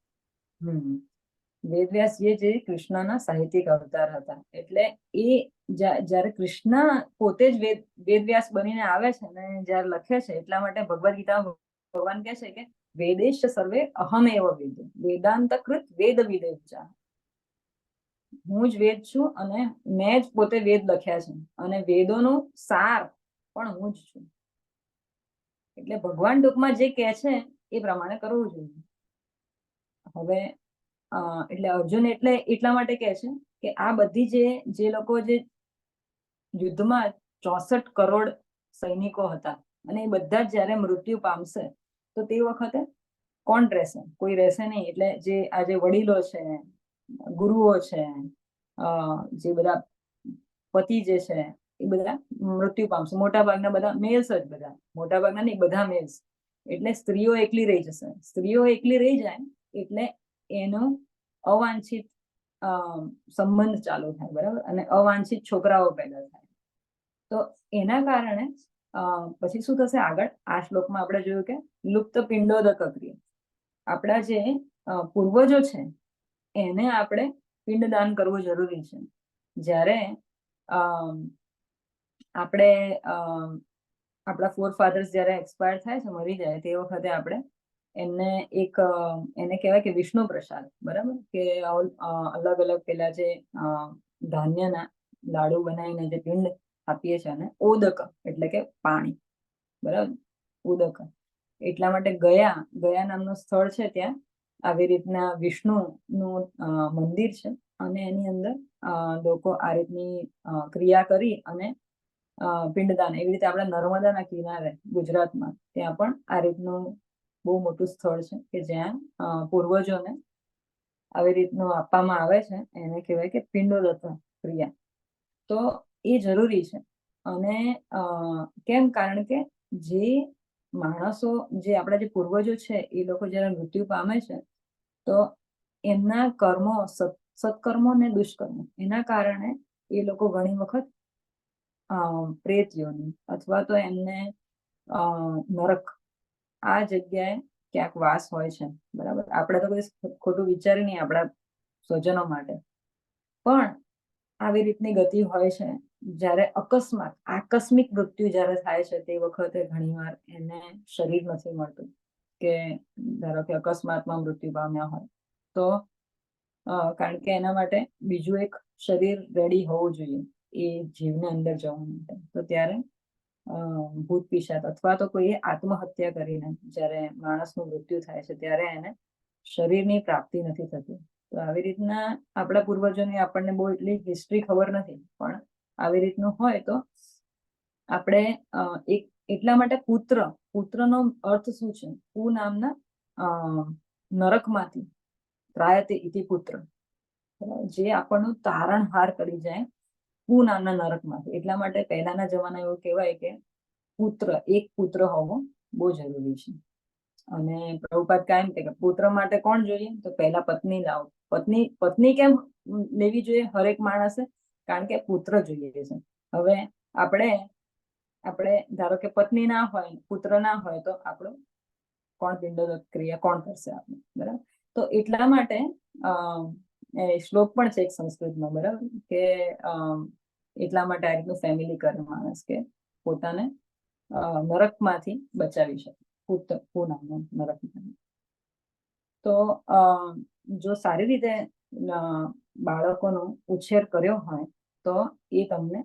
વેદવ્યાસજી જે કૃષ્ણના સાહિત્યિક અવતાર હતા. એટલે એ જ્યારે કૃષ્ણ પોતે જ વેદવ્યાસ બનીને આવે છે ને જ્યારે લખે છે, એટલા માટે ભગવદ ગીતા ભગવાન કહે છે કે વેદેશ સર્વે અહમ એવ વેદ વેદાંત કૃત વેદ વિદેશા. હું જ વેદ છું અને મેં જ પોતે વેદ લખ્યા છે અને વેદોનો સાર પણ હું જ છું. એટલે ભગવાન ટૂંકમાં જે કહે છે એ પ્રમાણે કરવું જોઈએ. હવે એટલે અર્જુન એટલા માટે કહે છે કે આ બધી જે લોકો જે યુદ્ધમાં 64 કરોડ સૈનિકો હતા અને એ બધા જ જ્યારે મૃત્યુ પામશે તો તે વખતે કોણ રહેશે? કોઈ રહેશે નહીં. એટલે જે આજે વડીલો છે, ગુરુઓ છે, જે બધા પતિ જે છે એ બધા મૃત્યુ પામશે. મોટા ભાગના બધા મેલ્સ જ, બધા મોટા ભાગના નહીં, બધા મેલ્સ. એટલે સ્ત્રીઓ એકલી રહી જશે. સ્ત્રીઓ એકલી રહી જાય એટલે એનો અવાંછિત સંબંધ ચાલુ થાય, બરાબર, અને અવાંછિત છોકરાઓ પેદા થાય. તો એના કારણે પછી શું થશે આગળ? આ શ્લોકમાં આપણે જોયું કે લુપ્ત પિંડોદક ક્રિયા. આપણા જે પૂર્વજો છે એને આપણે પિંડદાન કરવું જરૂરી છે. જ્યારે આપણે આપણા ફોરફાધર્સ જ્યારે એક્સપાયર થાય છે, મરી જાય, તે વખતે આપણે એમને એને કહેવાય કે વિષ્ણુ પ્રસાદ, બરાબર, કે અલગ અલગ પેલા જે ધાન્યના લાડુ બનાવીને જે પિંડ આપીએ છીએ અને ઓદક એટલે કે પાણી, બરાબર, ઉદક. એટલા માટે ગયા નામનું સ્થળ છે, ત્યાં આવી રીતના વિષ્ણુનું મંદિર છે અને એની અંદર લોકો આ રીતની ક્રિયા કરી અને પિંડદાન. એવી રીતે આપણે નર્મદાના કિનારે ગુજરાતમાં ત્યાં પણ આ રીતનું બહુ મોટું સ્થળ છે કે જ્યાં પૂર્વજોને આવી રીતનું આપવામાં આવે છે. એને કહેવાય કે પિંડોદક ક્રિયા. તો એ જરૂરી છે. અને કેમ? કારણ કે જે માણસો, જે આપણા જે પૂર્વજો છે, એ લોકો જયારે મૃત્યુ પામે છે તો એમના કર્મો, સત્કર્મો અને દુષ્કર્મો, એના કારણે એ લોકો ઘણી વખત પ્રેત યોની અથવા તો એમને નરક આ જગ્યાએ ક્યાંક વાસ હોય છે, બરાબર. આપણે તો કોઈ ખોટું વિચારી નહીં આપણા સ્વજનો માટે, પણ આવી રીતની ગતિ હોય છે. જ્યારે આકસ્મિક મૃત્યુ જ્યારે થાય છે તે વખતે ઘણીવાર એને શરીર નથી મળતું, કે ધારો કે અકસ્માતમાં મૃત્યુ પામ્યા હોય તો કારણ કે એના માટે બીજું એક શરીર રેડી હોવું જોઈએ એ જીવને અંદર જવા માટે. તો ત્યારે ભૂત પિશાચ અથવા તો કોઈએ આત્મહત્યા કરીને જ્યારે માણસનું મૃત્યુ થાય છે ત્યારે એને શરીરની પ્રાપ્તિ નથી થતી. તો આવી રીતના આપણા પૂર્વજોની આપણને બહુ એટલી હિસ્ટ્રી ખબર નથી, પણ આવી રીતનું હોય તો આપણે એટલા માટે પુત્રનો અર્થ શું છે? પુ નામના નરકમાંથી ત્રાયતે ઇતિ પુત્ર, જે આપણનું તારણહાર કરી જાય પુ નામના નરકમાંથી. એટલા માટે પહેલાના જમાના એવું કહેવાય કે એક પુત્ર હોવો બહુ જરૂરી છે. અને પ્રભુપાદ કાયમ કહે કે પુત્ર માટે કોણ જોઈએ? તો પહેલા પત્ની લાવો. પત્ની કેમ લેવી જોઈએ હરેક માણસે? કારણ કે પુત્ર જોઈએ છે. હવે આપણે ધારો કે પત્ની ના હોય, પુત્ર ના હોય, તો આપણું કોણ પિંડોદક ક્રિયા કોણ કરશે આપણે, બરાબર. તો એટલા માટે શ્લોક પણ છે એક સંસ્કૃતમાં, બરાબર, કે એટલા માટે આ રીતનું ફેમિલી કરે માણસ કે પોતાને નરકમાંથી બચાવી શકે, પૂનાના નરકમાંથી. તો જો સારી રીતે બાળકોનો ઉછેર કર્યો હોય તો એ તમને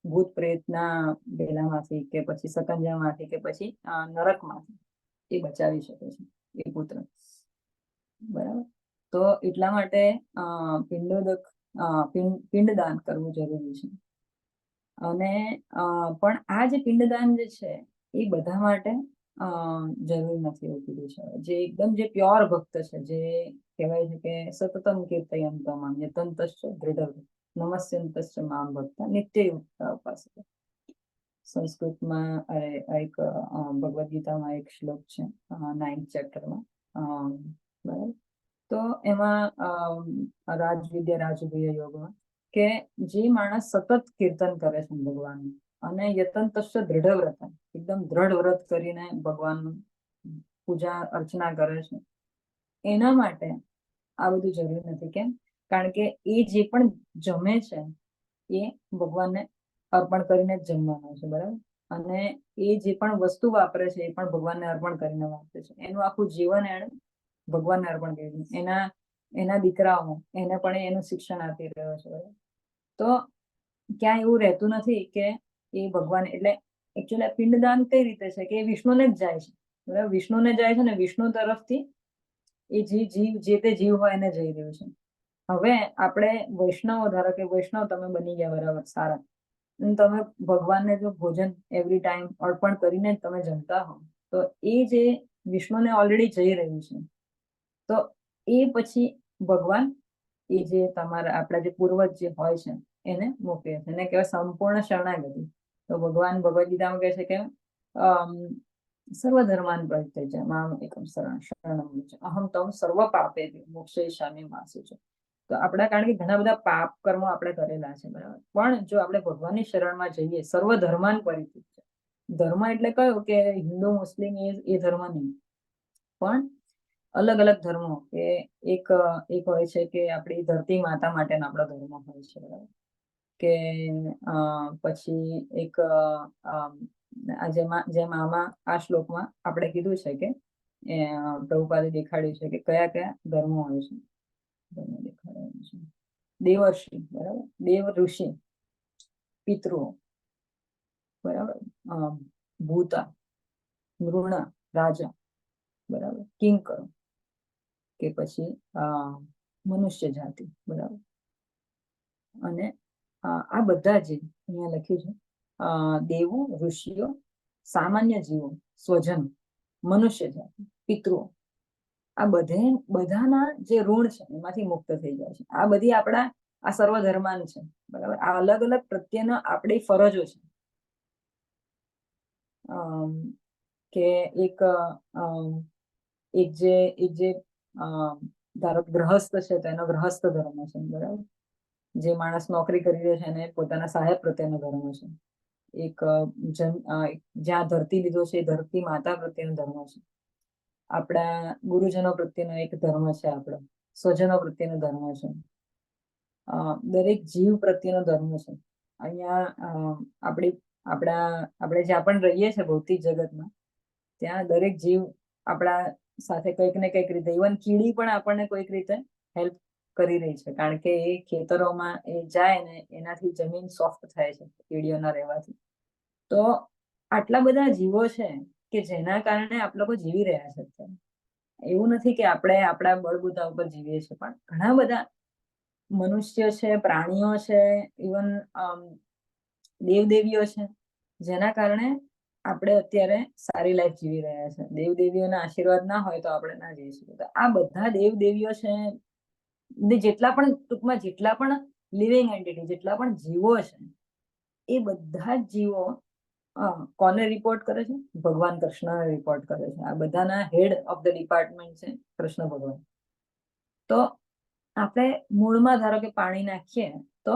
ભૂત પ્રેતના બેલામાંથી કે પછી સકંજામાંથી કે પછી નરકમાંથી એ બચાવી શકે છે એ પુત્ર, બરાબર. તો એટલા માટે પિંડદાન કરવું જરૂરી છે. અને પણ આ જે પિંડદાન જે છે એ બધા માટે જરૂરી નથી એવું કીધું છે. જે એકદમ જે પ્યોર ભક્ત છે, જે કહેવાય છે કે સતતમ કીર્તયંતમ યતંતશ્ચ દૃઢ નમસ્યંતશ્ચ મામ ભક્તા નિત્ય યુક્તા ઉપાસતે. સંસ્કૃતમાં એક ભગવદ ગીતામાં એક શ્લોક છે 9th ચેપ્ટરમાં, બરાબર. તો તો એમાં રાજવિદ્યા રાજગુહ્ય યોગમાં કે જે માણસ સતત કીર્તન કરે છે ભગવાનનું અને યતંતસ્ય દૃઢ વ્રત, એકદમ દ્રઢ વ્રત કરીને ભગવાનનું પૂજા અર્ચના કરે છે, એના માટે આ બધું જરૂરી નથી. કેમ? કારણ કે એ જે પણ જમે છે એ ભગવાનને અર્પણ કરીને જ જમવાનો છે, બરાબર? અને એ જે પણ વસ્તુ વાપરે છે એ પણ ભગવાનને અર્પણ કરીને વાપરે છે. એનું આખું જીવન એણે ભગવાનને અર્પણ કર્યું. એના દીકરાઓ એને પણ એનું શિક્ષણ આપી રહ્યો છે, બરાબર? તો ક્યાં એવું રહેતું નથી કે એ ભગવાન, એટલે એકચ્યુઅલી પિંડદાન કઈ રીતે છે કે એ વિષ્ણુને જ જાય છે, બરાબર? વિષ્ણુને જાય છે ને વિષ્ણુ તરફથી એ જે તે જીવ હોય એને જઈ રહ્યું છે. હવે આપણે વૈષ્ણવ, ધારો કે વૈષ્ણવ તમે બની ગયા, બરાબર, સારા, તમે ભગવાનને જો ભોજન એવરી ટાઈમ અર્પણ કરીને તમે જમતા હો તો એ જે વિષ્ણુને ઓલરેડી જઈ રહ્યું છે, તો એ પછી ભગવાન એ જે તમારા આપણા જે પૂર્વજ જે હોય છે એને મોકલે છે, એને કહેવાય સંપૂર્ણ શરણાગતિ. તો ભગવાન ભગવદ ગીતામાં કહે છે કે સર્વધર્માન પરિત્યજ્ય મામ એકમ શરણમ વૃજ્ય અહમ તમ સર્વ પાપેભ્યો મોક્ષયિષ્યામિ મા શુચિ. તો આપણા કારણ કે ઘણા બધા પાપ કર્મો આપણે કરેલા છે, બરાબર? પણ જો આપણે ભગવાનની શરણમાં જઈએ, સર્વ ધર્માન પરિત્યજ્ય, ધર્મ એટલે કયો કે હિન્દુ મુસ્લિમ એ ધર્મ નહીં, પણ અલગ અલગ ધર્મો, કે એક હોય છે કે આપણી ધરતી માતા માટેનો આપણો ધર્મ હોય છે, બરાબર? કે પછી એક જેમ આમાં આ શ્લોકમાં આપણે કીધું છે કે પ્રભુપાદે દેખાડ્યું છે કે કયા કયા ધર્મો હોય છે. દેખાડ્યું છે દેવર્ષિ, બરાબર, દેવ ઋષિ, પિતૃઓ, બરાબર, ભૂતા, નૃણા, રાજા, બરાબર, કિંકર, કે પછી મનુષ્ય જાતિ, બરાબર. અને આ બધા જે અહીંયા લખ્યું છે દેવો, ઋષિઓ, સામાન્ય જીવો, સ્વજન, મનુષ્ય જાતિ, પિતૃઓ, આ બધાના જે ઋણ છે એમાંથી મુક્ત થઈ જાય છે. આ બધી આપણા આ સર્વધર્માન છે, બરાબર? આ અલગ અલગ પ્રત્યેના આપણી ફરજો છે. કે એક જે ધારો ગ્રહસ્થ છે તો એનો ગ્રહસ્થ ધર્મ છે, બરાબર? જે માણસ નોકરી કરી રહ્યો છે એને પોતાના સાહેબ પ્રત્યેનો ધર્મ છે. એક જ્યાં ધરતી લીધો છે એ ધરતી માતા પ્રત્યેનો ધર્મ છે. આપણા ગુરુજનો પ્રત્યેનો એક ધર્મ છે, આપણો સ્વજનો પ્રત્યેનો ધર્મ છે, દરેક જીવ પ્રત્યેનો ધર્મ છે. અહીંયા આપણે જ્યાં પણ રહીએ છીએ ભૌતિક જગતમાં, ત્યાં દરેક જીવ આપણા સાથે કંઈક ને કંઈક રીતે, ઇવન કીડી પણ આપણને કોઈક રીતે હેલ્પ કરી રહી છે, કારણ કે એ ખેતરોમાં એ જાય ને એનાથી જમીન સોફ્ટ થાય છે કીડીઓના રહેવાથી. તો આટલા બધા જીવો છે કે જેના કારણે આપ લોકો જીવી રહ્યા છે અત્યારે. એવું નથી કે આપણે આપણા બળબૂતા ઉપર જીવીએ છીએ, પણ ઘણા બધા મનુષ્ય છે, પ્રાણીઓ છે, ઇવન દેવદેવીઓ છે, જેના કારણે આપણે અત્યારે સારી લાઈફ જીવી રહ્યા છે. દેવદેવીઓના આશીર્વાદ ના હોય તો આપણે ના જીવી શકીએ. તો આ બધા દેવદેવીઓ છે, જેટલા પણ ટૂંકમાં જેટલા પણ લિવિંગ એન્ટિટી, જેટલા પણ જીવો છે, એ બધા જ જીવો કોને રિપોર્ટ કરે છે? ભગવાન કૃષ્ણને રિપોર્ટ કરે છે. આ બધાના હેડ ઓફ ધ ડિપાર્ટમેન્ટ છે કૃષ્ણ ભગવાન. તો આપણે મૂળમાં ધારો કે પાણી નાખીએ તો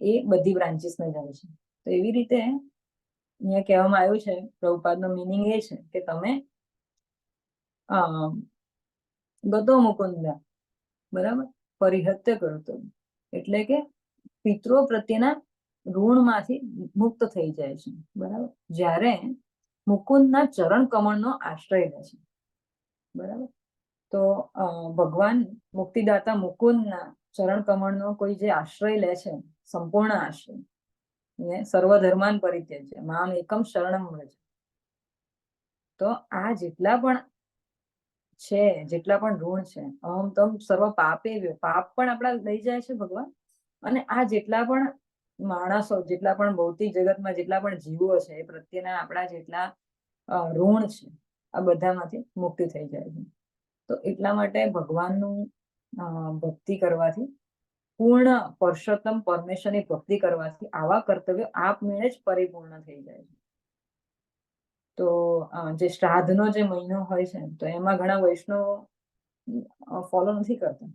એ બધી બ્રાન્ચીસને જાય છે. તો એવી રીતે અહીંયા કહેવામાં આવ્યું છે, પ્રભુપાદનો મિનિંગ એ છે કે તમે ગતો મુકુંદા, બરાબર, પરિહત્ય કરતો, એટલે કે પિતૃ પ્રત્યેના ઋણમાંથી મુક્ત થઈ જાય છે, બરાબર, જ્યારે મુકુંદના ચરણ કમળનો આશ્રય લે છે, બરાબર. તો ભગવાન મુક્તિદાતા મુકુંદના ચરણ કમળનો કોઈ જે આશ્રય લે છે, સંપૂર્ણ આશ્રય, સર્વધર્માન પરિત્યજ્ય મામ એકમ શરણમ વ્રજ. તો આ જેટલા પણ છે, જેટલા પણ ઋણ છે, અહમ તમ સર્વ પાપેભ્યો, પાપ પણ આપણા લઈ જાય છે ભગવાન. અને આ જેટલા પણ માણસો, જેટલા પણ ભૌતિક જગતમાં જેટલા પણ જીવો છે એ પ્રત્યેના આપણા જેટલા ઋણ છે, આ બધામાંથી મુક્તિ થઈ જાય છે. તો એટલા માટે ભગવાનનું ભક્તિ કરવાથી, પૂર્ણ પુરુષોત્તમ પરમેશ્વરની ભક્તિ કરવાથી આવા કર્તવ્યો આપમેળે જ પરિપૂર્ણ થઈ જાય છે. તો જે શ્રાદ્ધનો જે મહિનો હોય છે તો એમાં ઘણા વૈષ્ણવો ફોલો નથી કરતા.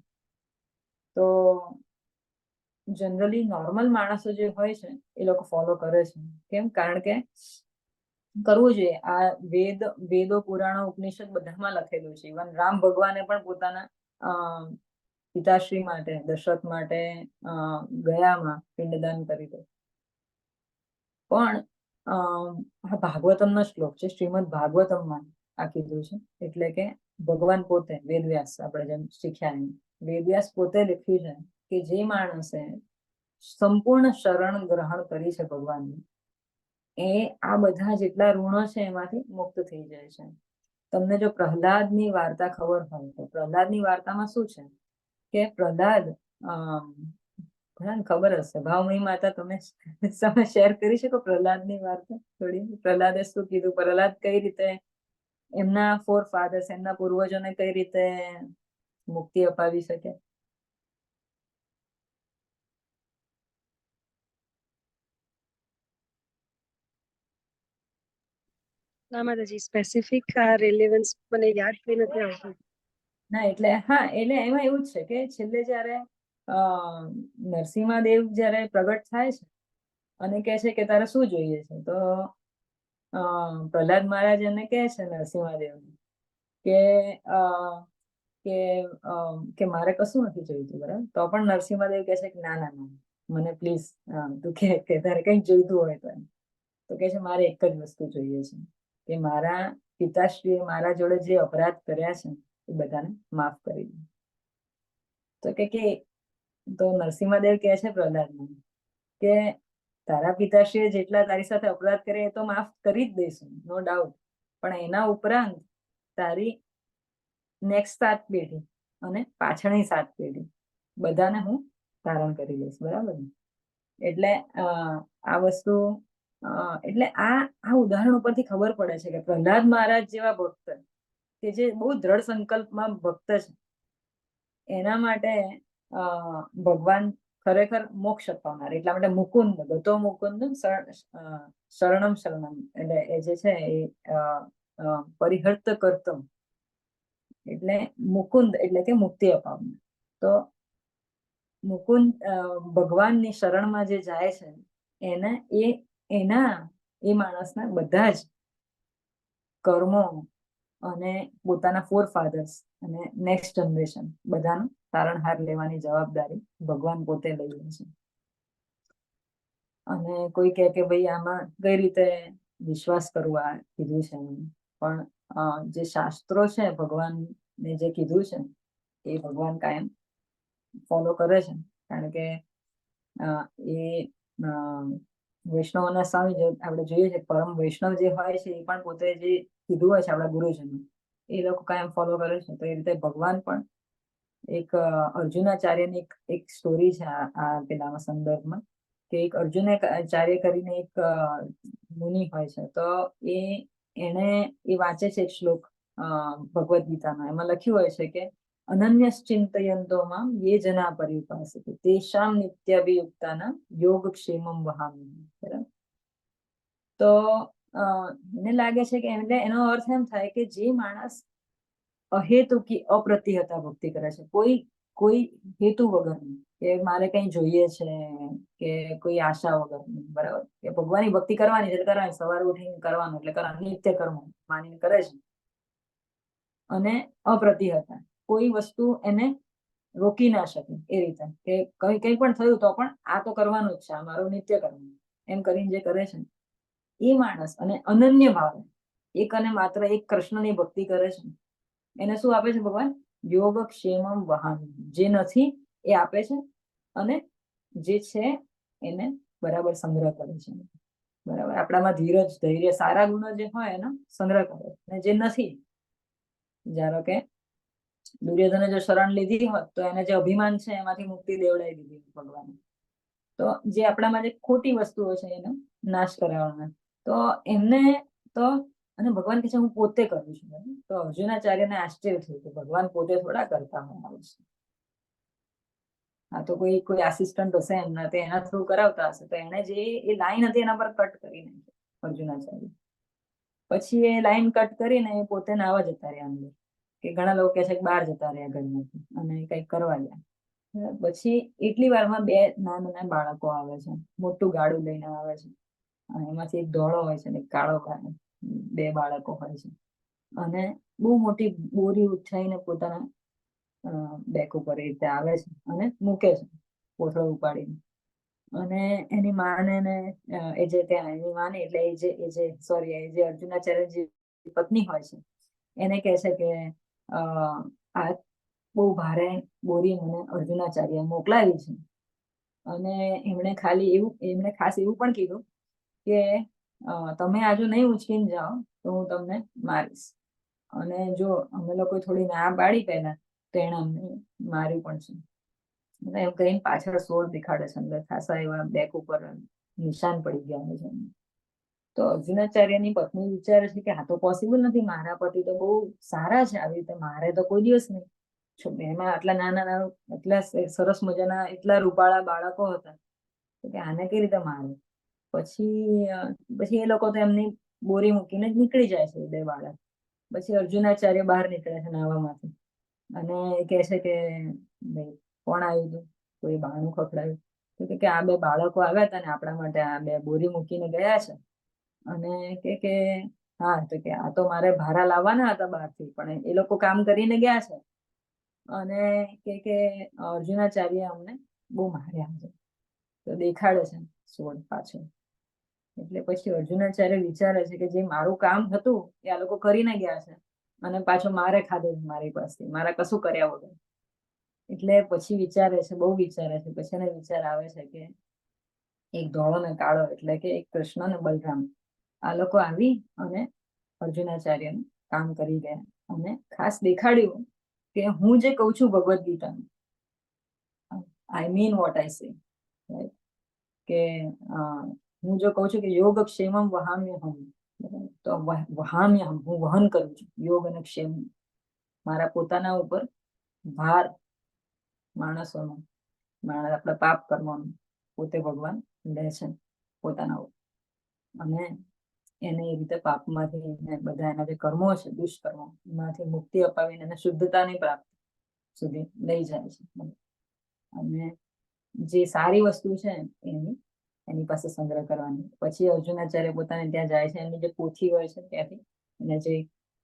તો જનરલી નોર્મલ માણસો જે હોય છે એ લોકો ફોલો કરે છે. કેમ? કારણ કે કરવું જોઈએ. આ વેદો, પુરાણો, ઉપનિષદ બધામાં લખેલું છે. ઇવન રામ ભગવાને પણ પોતાના પિતાશ્રી માટે, દશરથ માટે ગયામાં પિંડદાન કરી દે. પણ આ ભાગવતમનો શ્લોક છે, શ્રીમદ ભાગવતમમાં આ કીધું છે. એટલે કે ભગવાન પોતે, વેદવ્યાસ, આપણે જેમ શીખ્યા એમ, વેદવ્યાસ પોતે લખ્યું છે કે જે માણસે સંપૂર્ણ શરણ ગ્રહણ કરી છે ભગવાનની, એ આ બધા જેટલા ઋણો છે એમાંથી મુક્ત થઈ જાય છે. તમને જો પ્રહલાદની વાર્તા ખબર હોય તો પ્રહલાદની વાર્તામાં શું છે કે પ્રહલાદ ઘણાને ખબર હશે, ભાવમયી માતા, તમે શેર કરી શકો પ્રહલાદની વાર્તા થોડી? પ્રહલાદે શું કીધું? પ્રહલાદ કઈ રીતે એમના ફોર ફાધર્સ, એમના પૂર્વજોને કઈ રીતે મુક્તિ અપાવી શકે? ના માતાજી, સ્પેસિફિક રિલેવન્સ મને યાદ થઈ નથી આવતું. ના એટલે હા, એટલે એમાં એવું જ છે કે છેલ્લે જયારે નરસિંહદેવ જયારે પ્રગટ થાય છે અને કહે છે કે તારે શું જોઈએ છે, તો પ્રહલાદ મહારાજ એને કહે છે નરસિંહદેવને કે મારે કશું નથી જોઈતું, બરાબર? તો પણ નરસિંહદેવ કહે છે કે ના ના ના, મને પ્લીઝ તું કે તારે કંઈક જોઈતું હોય તો કહે છે મારે એક જ વસ્તુ જોઈએ છે કે મારા પિતાશ્રીએ મારા જોડે જે અપરાધ કર્યા છે એ બધાને માફ કરી દે. તો નરસિંહદેવ કહે છે પ્રહલાદને કે તારા પિતાશ્રીએ જેટલા તારી સાથે અપરાધ કર્યા એ તો માફ કરી જ દઈશું, નો ડાઉટ, પણ એના ઉપરાંત તારી નેક્સ્ટ 7 પેઢી અને પાછળની 7 પેઢી બધાને હું ધારણ કરી લઈશ, બરાબર ને? એટલે આ વસ્તુ એટલે આ ઉદાહરણ ઉપરથી ખબર પડે છે કે પ્રહલાદ મહારાજ જેવા ભક્ત કે જે બહુ દ્રઢ સંકલ્પમાં ભક્ત છે, એના માટે ભગવાન ખરેખર મોક્ષ અપાવનાર. એટલા માટે મુકુંદ, ગતો મુકુંદ શરણમ શરણમ, એટલે એ જે છે એ પરિહર્ત કરતમ, એટલે મુકુંદ એટલે કે મુક્તિ અપાવનાર. તો મુકુંદ ભગવાનની શરણમાં જે જાય છે એ માણસના બધા જ કર્મો અને પોતાના ફોર ફાધર્સ અને નેક્સ્ટ જનરેશન બધાનું તારણહાર લેવાની જવાબદારી ભગવાન પોતે લઈ લે છે. અને કોઈ કહે કે ભાઈ આમાં કઈ રીતે વિશ્વાસ કરવો, આ કીધું છે, પણ જે શાસ્ત્રો છે ભગવાનને જે કીધું છે એ ભગવાન કાયમ ફોલો કરે છે. કારણ કે એ વૈષ્ણવના સ્વામી આપણે જોઈએ છે, પરમ વૈષ્ણવ જે હોય છે એ પણ પોતે જે કીધું હોય છે આપણા ગુરુજનો એ લોકો કાયમ ફોલો કરે છે. તો એ રીતે ભગવાન પણ એક અર્જુનાચાર્યની એક સ્ટોરી છે આ પેલામાં સંદર્ભમાં, કે એક અર્જુનાચાર્ય કરીને એક મુનિ હોય છે, તો એને વાંચે છે એક શ્લોક ભગવદ્ ગીતામાં. એમાં લખ્યું હોય છે કે અનન્યશ્ચિંતયંતો મામ યે જના પર્યુપાસતે તેષામ નિત્યાભિયુક્તાનાં યોગક્ષેમમ વહામ્યહમ. બરાબર? તો મને લાગે છે કે એનો અર્થ એમ થાય કે જે માણસ અહેતુકી અપ્રતિહતા ભક્તિ કરે છે, કોઈ હેતુ વગરની, કે મારે કઈ જોઈએ છે કે કોઈ આશા વગરની, બરાબર? કે ભગવાનની ભક્તિ કરવાની એટલે કરવાની, સવારે ઉઠીને કરવાનું એટલે કરવાનું, નિત્ય કર્મ માનીને કરે છે, અને અપ્રતિહતા, કોઈ વસ્તુ એને રોકી ના શકે એ રીતે, કે કઈ પણ થયું તો પણ આ તો કરવાનું જ છે, આ મારું નિત્ય કર્મ, એમ કરીને જે કરે છે એ માણસ, અને અનન્ય ભાવે એક અને માત્ર એક કૃષ્ણની ભક્તિ કરે છે, એને શું આપે છે ભગવાન? યોગક્ષેમમ વહામ્યહમ. જે નથી એ આપે છે, અને જે છે એને બરાબર સંગ્રહ કરે છે. બરાબર? આપણામાં ધીરજ, ધૈર્ય, સારા ગુણો જે હોય એનો સંગ્રહ કરે, અને જે નથી, ધારો કે દુર્યોધને જો શરણ લીધી હોત તો એને જે અભિમાન છે એમાંથી મુક્તિ દેવડાવી દીધી ભગવાને. તો જે આપણામાં જે ખોટી વસ્તુઓ છે એનો નાશ કરાવવાના, તો એમને તો, અને ભગવાન કહે છે હું પોતે કરું છું. તો અર્જુનાચાર્યને આશ્ચર્ય થયું કે ભગવાન પોતે થોડા કરતા હોય આ વસ્તુ, આ તો કોઈ આસિસ્ટન્ટ હશે એમના, તે એના થ્રુ કરાવતા હશે. તો એને જે એ લાઈન હતી એના પર કટ કરી નાખી અર્જુનાચાર્ય. પછી એ લાઈન કટ કરીને એ પોતે નાવા જતા રહ્યા અંદર, કે ઘણા લોકો કહે છે કે બહાર જતા રહ્યા ઘરમાંથી અને કંઈક કરવા ગયા. પછી એટલી વારમાં 2 નાના બાળકો આવે છે, મોટું ગાડું લઈને આવે છે, અને એમાંથી એક ધોળો હોય છે ને એક કાળો ગાડો, 2 બાળકો હોય છે, અને બહુ મોટી બોરી ઉઠાઈને પોતાના બેક ઉપર એ રીતે આવે છે અને મૂકે છે કોથળો ઉપાડીને. અને એની માને ને એ જે ત્યાં એની માને એટલે એ જે અર્જુનાચાર્યજી પત્ની હોય છે એને કહે છે કે આ બહુ ભારે બોરી મને અર્જુનાચાર્ય મોકલાવી છે, અને એમણે ખાસ એવું પણ કીધું કે તમે આ જો નહીં ઉચકીને જાઓ તો હું તમને મારીશ. અને જો અમે લોકો થોડી ના પાડી પહેલા તો એને અમને માર્યું પણ છે. એમ કહીને પાછળ સોળ દેખાડે છે, અંદર ખાસા એવા બેક ઉપર નિશાન પડી ગયા હોય છે. તો અર્જુનાચાર્યની પત્ની વિચારે છે કે આ તો પોસિબલ નથી, મારા પતિ તો બહુ સારા છે, આવી રીતે મારે તો કોઈ દિવસ નહીં. એમાં આટલા નાના એટલા સરસ મજાના એટલા રૂપાળા બાળકો હતા કે આને કઈ રીતે મારે. પછી એ લોકો તો એમની બોરી મૂકીને જ નીકળી જાય છે 2 બાળક. પછી અર્જુનાચાર્ય બહાર નીકળે છે નાહવામાંથી, અને એ કહે છે કે ભાઈ કોણ આવ્યું હતું, કોઈ બારણું ખખડાયું? તો કે આ 2 બાળકો આવ્યા હતા ને આપણા માટે આ 2 બોરી મૂકીને ગયા છે. અને કે હા, તો કે આ તો મારે ભારા લાવવાના હતા બહારથી, પણ એ લોકો કામ કરીને ગયા છે. અને કે અર્જુનાચાર્ય અમને બહુ માર્યા છે. તો દેખાડે છે સોળ પાછળ. એટલે પછી અર્જુનાચાર્ય વિચારે છે કે જે મારું કામ હતું એ આ લોકો કરીને ગયા છે, અને પાછો મારે ખાધો મારી પાસેથી, મારા કશું કર્યા વગર. એટલે પછી વિચારે છે, બહુ વિચારે છે. પછી એને વિચાર આવે છે કે એક ધોળો ને કાળો એટલે કે એક કૃષ્ણ ને બલરામ, આ લોકો આવી અને અર્જુનાચાર્યનું કામ કરી ગયા, અને ખાસ દેખાડ્યું કે હું જે કહું છું ભગવદ્ ગીતામાં, આઈ મીન વોટ આઈ સે, કે હું જો કહું છું કે યોગ ક્ષેમમ વહામ્યહમ, તો વહામ્યહમ હું વહન કરું છું, યોગ અને ક્ષેમ મારા પોતાના ઉપર ભાર માણસોનો, આપણા પાપ કર્મોનો પોતે ભગવાન લે છે પોતાના ઉપર, અને એને એ રીતે પાપમાંથી બધા એના જે કર્મો છે દુષ્કર્મો એમાંથી મુક્તિ અપાવીને એને શુદ્ધતાની પ્રાપ્તિ સુધી લઈ જાય છે. અને જે સારી વસ્તુ છે એની પાસે સંગ્રહ કરવાની. પછી અર્જુનાચાર્ય પોતાને ત્યાં જાય છે, એની જે પોથી હોય છે ત્યાંથી એને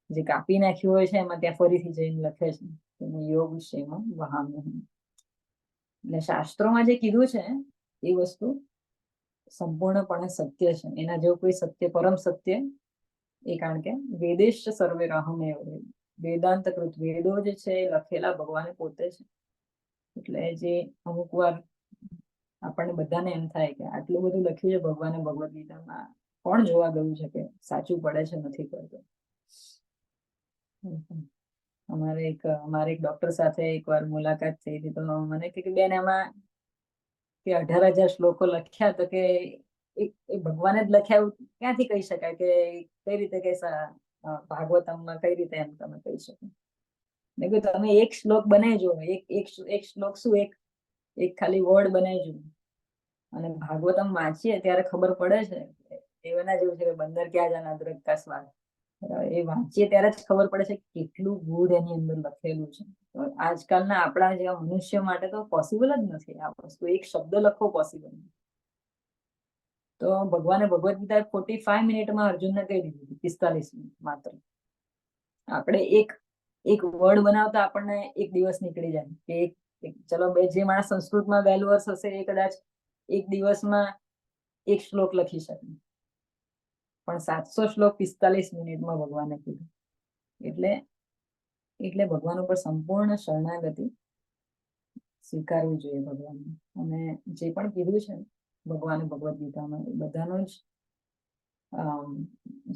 જે કાપી નાખ્યું હોય છે એમાં ત્યાં ફરીથી જઈને લખે છે યોગ ક્ષેમમ વહામ્યહમ. એટલે શાસ્ત્રોમાં જે કીધું છે એ વસ્તુ સંપૂર્ણપણે સત્ય છે, એના જેવું કોઈ સત્ય પરમ સત્ય એ, કારણ કે વેદેશ સર્વે રહમેવ, વેદાંત કૃત વેદો જે છે એ લખેલા ભગવાને પોતે છે. એટલે જે અમુક વાર આપણને બધાને એમ થાય કે આટલું બધું લખ્યું છે ભગવાને ભગવદ્ ગીતામાં, કોણ જોવા ગયું છે કે સાચું પડે છે નથી પડતું. અમારે એક ડોક્ટર સાથે એકવાર મુલાકાત થઈ હતી, તો મને કે બેન એમાં કે 18,000 શ્લોકો લખ્યા, તો કે એ ભગવાને જ લખ્યા એવું ક્યાંથી કહી શકાય, કે કઈ રીતે કે ભાગવતમમાં કઈ રીતે એમ તમે કહી શકો? મેં કીધું તમે એક શ્લોક બનાવી જુઓ, એક શ્લોક શું એક ખાલી વર્ડ બનાવી જુઓ, અને ભાગવતમ વાંચીએ ત્યારે ખબર પડે છે એના જેવું છે કે બંદર ક્યાં જાને અદરક કા સ્વાદ. એ વાંચીએ ત્યારે જ ખબર પડે છે કેટલું ગુડ એની અંદર લખેલું છે. આજકાલના આપણા જેવા મનુષ્ય માટે તો પોસિબલ જ નથી આ વસ્તુ, એક શબ્દ લખવો પોસિબલ નથી. તો ભગવાને ભગવદ્ ગીતા 45 મિનિટમાં અર્જુનને કહી દીધું, 45 મિનિટ માત્ર. આપણે એક વર્ડ બનાવતા આપણને 1 દિવસ નીકળી જાય, કે ચલો જે માણસ સંસ્કૃતમાં વેલ વર્ષ હશે એ કદાચ 1 દિવસમાં 1 શ્લોક લખી શકે, પણ 700 શ્લોક 45 મિનિટમાં ભગવાને કીધું. એટલે ભગવાન ઉપર સંપૂર્ણ શરણાગતિ સ્વીકારવી જોઈએ ભગવાનને. અને જે પણ કીધું છે ભગવાને ભગવદ્ ગીતામાં એ બધાનું જ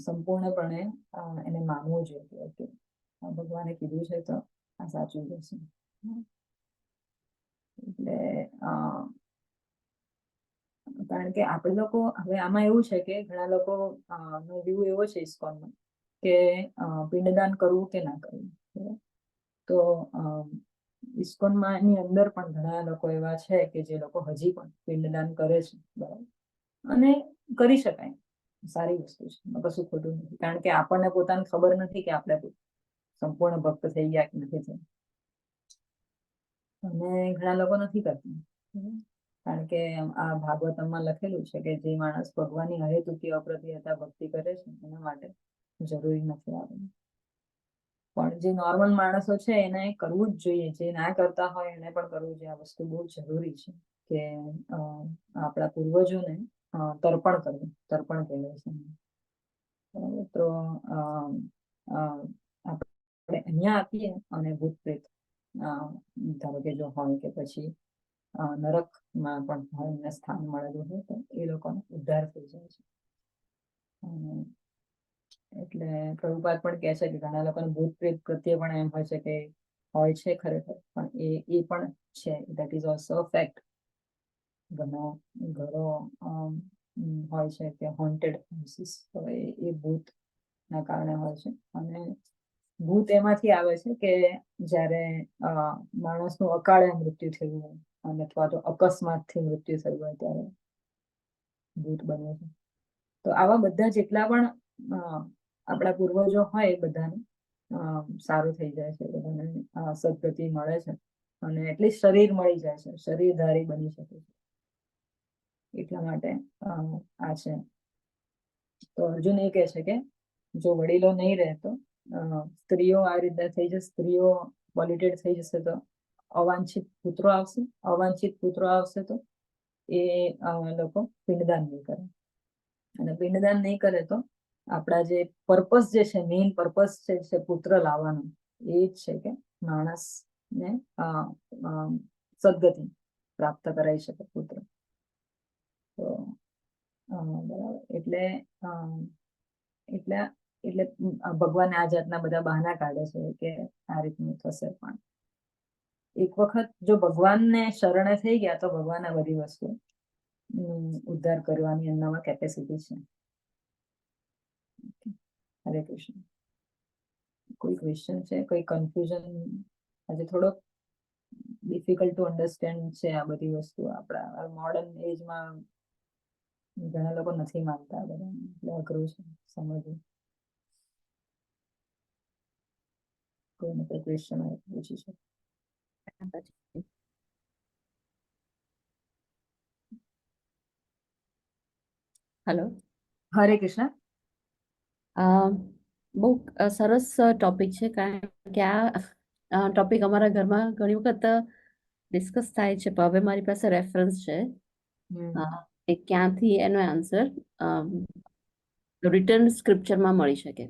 સંપૂર્ણપણે એને માનવું જોઈએ કે ભગવાને કીધું છે તો આ સાચું રહેશે. એટલે કારણ કે આપણે લોકો હવે આમાં એવું છે કે ઘણા લોકો નો વ્યૂ એવો છે ઇસ્કોનમાં કે પિંડદાન કરવું કે ના કરવું. તો ઇસ્કોનમાં એની અંદર પણ ઘણા લોકો એવા છે કે જે લોકો હજી પણ પિંડદાન કરે છે, બરાબર, અને કરી શકાય, સારી વસ્તુ છે, કશું ખોટું નથી. કારણ કે આપણને પોતાને ખબર નથી કે આપણે સંપૂર્ણ ભક્ત થઈ ગયા કે નથી થયા. અને ઘણા લોકો નથી કરતા, કારણ કે આ ભાગવતમમાં લખેલું છે કે જે માણસ ભગવાનની અહેતુકી અપ્રતિહતા ભક્તિ કરે છે એના માટે જરૂરી નથી આ બધું. પણ જે નોર્મલ માણસો છે એને કરવું જ જોઈએ, જે ના કરતા હોય એને પણ કરવું જોઈએ. આ વસ્તુ બહુ જરૂરી છે કે આપણા પૂર્વજોને તર્પણ કરવું, તર્પણ કહેવાય છે. બરાબર, તો આપણે અહીંયા આપીએ અને ભૂત પ્રેત ધારો કે જો હોય કે પછી નરકમાં પણ હોય એમને સ્થાન મળેલું હોય તો એ લોકોનો ઉદ્ધાર થઈ જાય છે. એટલે પ્રભુપાદ પણ કહે છે કે ઘણા લોકોને ભૂત પ્રેત પ્રત્યે પણ એમ હોય છે કે હોય છે ખરેખર, પણ એ પણ છે, દેટ ઇઝ ઓલ્સો ફેક્ટ. ઘણા ઘરો હોય છે કે હોન્ટેડ હાઉસીસ, તો એ ભૂત ના કારણે હોય છે. અને ભૂત એમાંથી આવે છે કે જ્યારે માણસનું અકાળે મૃત્યુ થયું હોય અને અથવા તો અકસ્માતથી મૃત્યુ થયું હોય ત્યારે ભૂત બને છે. તો આવા બધા જેટલા પણ આપણા પૂર્વજો હોય એ બધાને સારું થઈ જાય છે, બધાને સદગતિ મળે છે અને એટલીસ્ટ શરીર મળી જાય છે, શરીરધારી બની શકે છે. એટલા માટે આ છે. તો અર્જુન એ કહે છે કે જો વડીલો નહીં રહે તો સ્ત્રીઓ આ રીતે થઈ જશે, સ્ત્રીઓ પોલ્યુટેડ થઈ જશે તો અવાંછિત પુત્રો આવશે, અવાંછિત પુત્રો આવશે તો એ લોકો પિંડદાન નહીં કરે, અને પિંડદાન નહીં કરે તો આપણા જે પર્પસ જે છે, મેઇન પર્પસ છે પુત્ર લાવવાનો, એ જ છે કે માણસને સદગતિ પ્રાપ્ત કરાવી શકે પુત્ર. તો બરાબર, એટલે ભગવાન આ જાતના બધા બહાના કાઢે છે કે આ રીતનું થશે. પણ એક વખત જો ભગવાનને શરણે થઈ ગયા તો ભગવાન આ બધી વસ્તુ ઉદ્ધાર કરવાની એમનામાં કેપેસિટી છે. હરે કૃષ્ણ. કોઈ ક્વેશ્ચન છે, કોઈ કન્ફ્યુઝન? આજે થોડોક ડિફિકલ્ટ ટુ અન્ડરસ્ટેન્ડ છે આ બધી વસ્તુ. આપણા મોડર્ન એજમાં ઘણા લોકો નથી માનતા, બધા એટલે અઘરું છે સમજવું. કોઈને કોઈ ક્વેશ્ચન હોય પૂછી શકો. હેલો, હરે કૃષ્ણ. બહુ સરસ ટોપિક છે, કારણ કે આ ટોપિક અમારા ઘરમાં ઘણી વખત ડિસ્કસ થાય છે, પણ હવે મારી પાસે રેફરન્સ છે કે ક્યાંથી એનો આન્સર રિટર્ન સ્ક્રિપ્ચરમાં મળી શકે.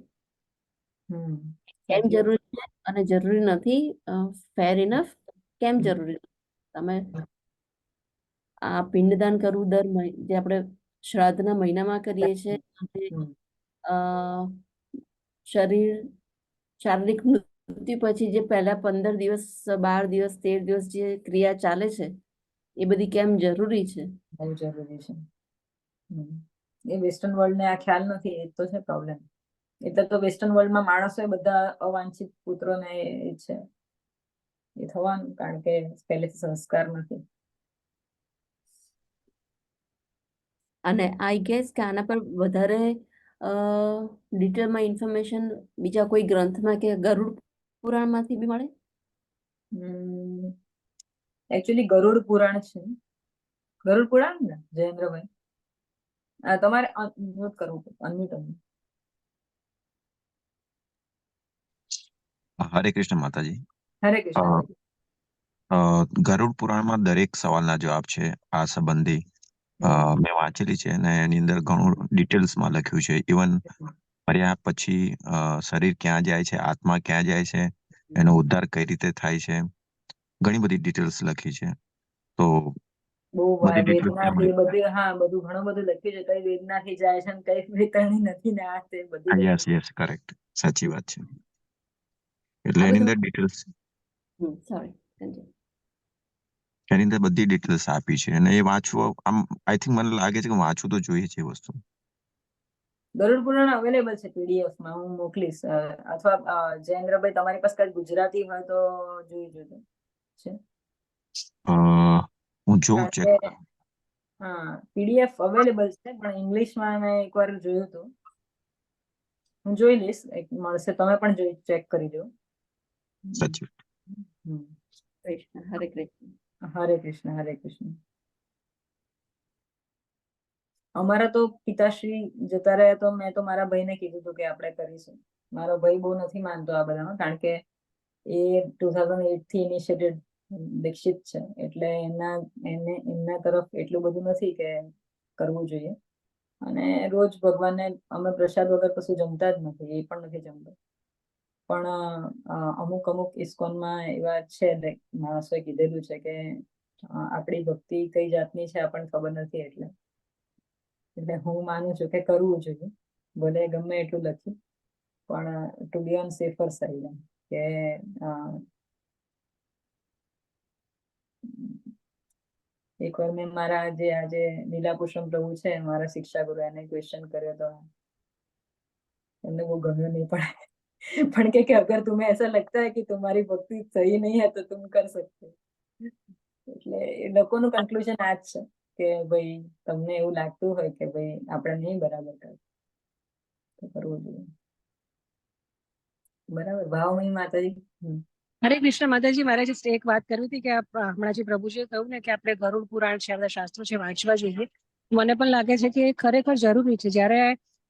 કેમ જરૂરી છે અને જરૂરી નથી, ફેર ઇનફ. કેમ જરૂરી નથી? તમે આ પિંડદાન કરવું જે આપણે શ્રાદ્ધના મહિનામાં કરીએ છીએ, શરીર શારીરિક મૃત્યુ પછી જે પહેલા 15 દિવસ, 12 દિવસ, 13 દિવસ જે ક્રિયા ચાલે છે, એ બધી કેમ જરૂરી છે? બહુ જરૂરી છે. એ વેસ્ટર્ન વર્લ્ડ ને આ ખ્યાલ નથી, એ તો છે પ્રોબ્લેમ. એટલે તો વેસ્ટર્ન વર્લ્ડમાં માણસો બધા અવાંછિત પુત્રોને એ છે એ થવાનું, કારણ કે પહેલેથી સંસ્કાર નથી. અને આઈ ગેસ કે આના પર વધારે ડિટેલમાં ઇન્ફોર્મેશન બીજા કોઈ ગ્રંથમાં કે ગરુડ પુરાણમાંથી બી મળે? એકચ્યુઅલી ગરુડ પુરાણ છે. ગરુડ પુરાણ ને જયેન્દ્રભાઈ, તમારે નોટ કરવું પડે, અનમ્યુટ. હરે કૃષ્ણ માતાજી. હરે કૃષ્ણ. ગરુડ પુરાણમાં દરેક સવાલના જવાબ છે આ સંબંધી. મેં વાંચેલી છે અને એની અંદર ઘણું ડિટેલ્સમાં લખ્યું છે. ઇવન મર્યા પછી શરીર ક્યાં જાય છે, આત્મા ક્યાં જાય છે, એનો ઉદ્ધાર કઈ રીતે થાય છે, ઘણી બધી ડિટેલ્સ લખી છે. તો બહુ વેદનાથી બધી, હા, બધું ઘણું બધું લખ્યું છે. કઈ વેદનાથી જાય છે, કઈ વેદનાથી નથી, ને આ તે બધું. યસ યસ, કરેક્ટ, સાચી વાત છે. એટલે એની અંદર ડિટેલ્સ, એની અંદર બધી ડિટેલ્સ આપી છે, અને એ વાંચવું આમ આઈ થિંક મને લાગે છે કે વાંચવું તો જોઈએ છે એ વસ્તુ. ગરુડ પુરાણ અવેલેબલ છે PDF માં, હું મોકલીશ. અથવા જયેન્દ્રભાઈ તમારી પાસે કઈ ગુજરાતી હોય તો જોઈ જોજો છે. હું જોઉં ચેક. હા, PDF અવેલેબલ છે, પણ ઇંગ્લિશમાં મેં એકવાર જોયું હતું. હું જોઈ લઈશ, મળશે તમે પણ જોઈ ચેક કરી દો. સાચી. કૃષ્ણ હરે કૃષ્ણ. હરે કૃષ્ણ, હરે કૃષ્ણ. અમારા તો પિતાશ્રી જતા રહ્યા તો મેં તો મારા ભાઈને કીધું હતું કે આપણે કરીશું. મારો ભાઈ બહુ નથી માનતો આ બધામાં, કારણ કે એ 2008 થી ઇનિશિયેટેડ દીક્ષિત છે, એટલે એમના તરફ એટલું બધું નથી કે કરવું જોઈએ. અને રોજ ભગવાનને અમે પ્રસાદ વગર કશું જમતા જ નથી, એ પણ નથી જમતા. પણ અમુક ઇસ્કોનમાં એવા છે માણસોએ કીધેલું છે કે આપણી ભક્તિ કઈ જાતની છે આપણને ખબર નથી, એટલે હું માનું છું કે કરવું જોઈએ, ભલે ગમે એટલું લખ્યું, પણ to be on safer side, કે એકવાર મેં મારા જે આજે નીલાપુષ્પમ પ્રભુ છે, મારા શિક્ષા ગુરુ, એને ક્વેશ્ચન કર્યો તો એમને બહુ ગમ્યું નહીં, પણ કે અગર तुम्हें ऐसा लगता है कि तुम्हारी भक्ति सही नहीं है तो तुम कर सकते. એટલે એ લોકોનું કન્ક્લુઝન આ જ છે કે ભાઈ તમને એવું લાગતું હોય કે ભાઈ આપણે નહીં બરાબર તો કરવું જોઈએ. બરાબર. ભાવમયી માતાજી. હરે કૃષ્ણ માતાજી, મારે just એક વાત કરવી હતી કે હમણાં જે પ્રભુજીએ કહ્યું ને કે આપણે ગરુડ પુરાણ છે, બધા શાસ્ત્રો છે, વાંચવા જોઈએ. મને પણ લાગે છે કે ખરેખર જરૂરી છે. જ્યારે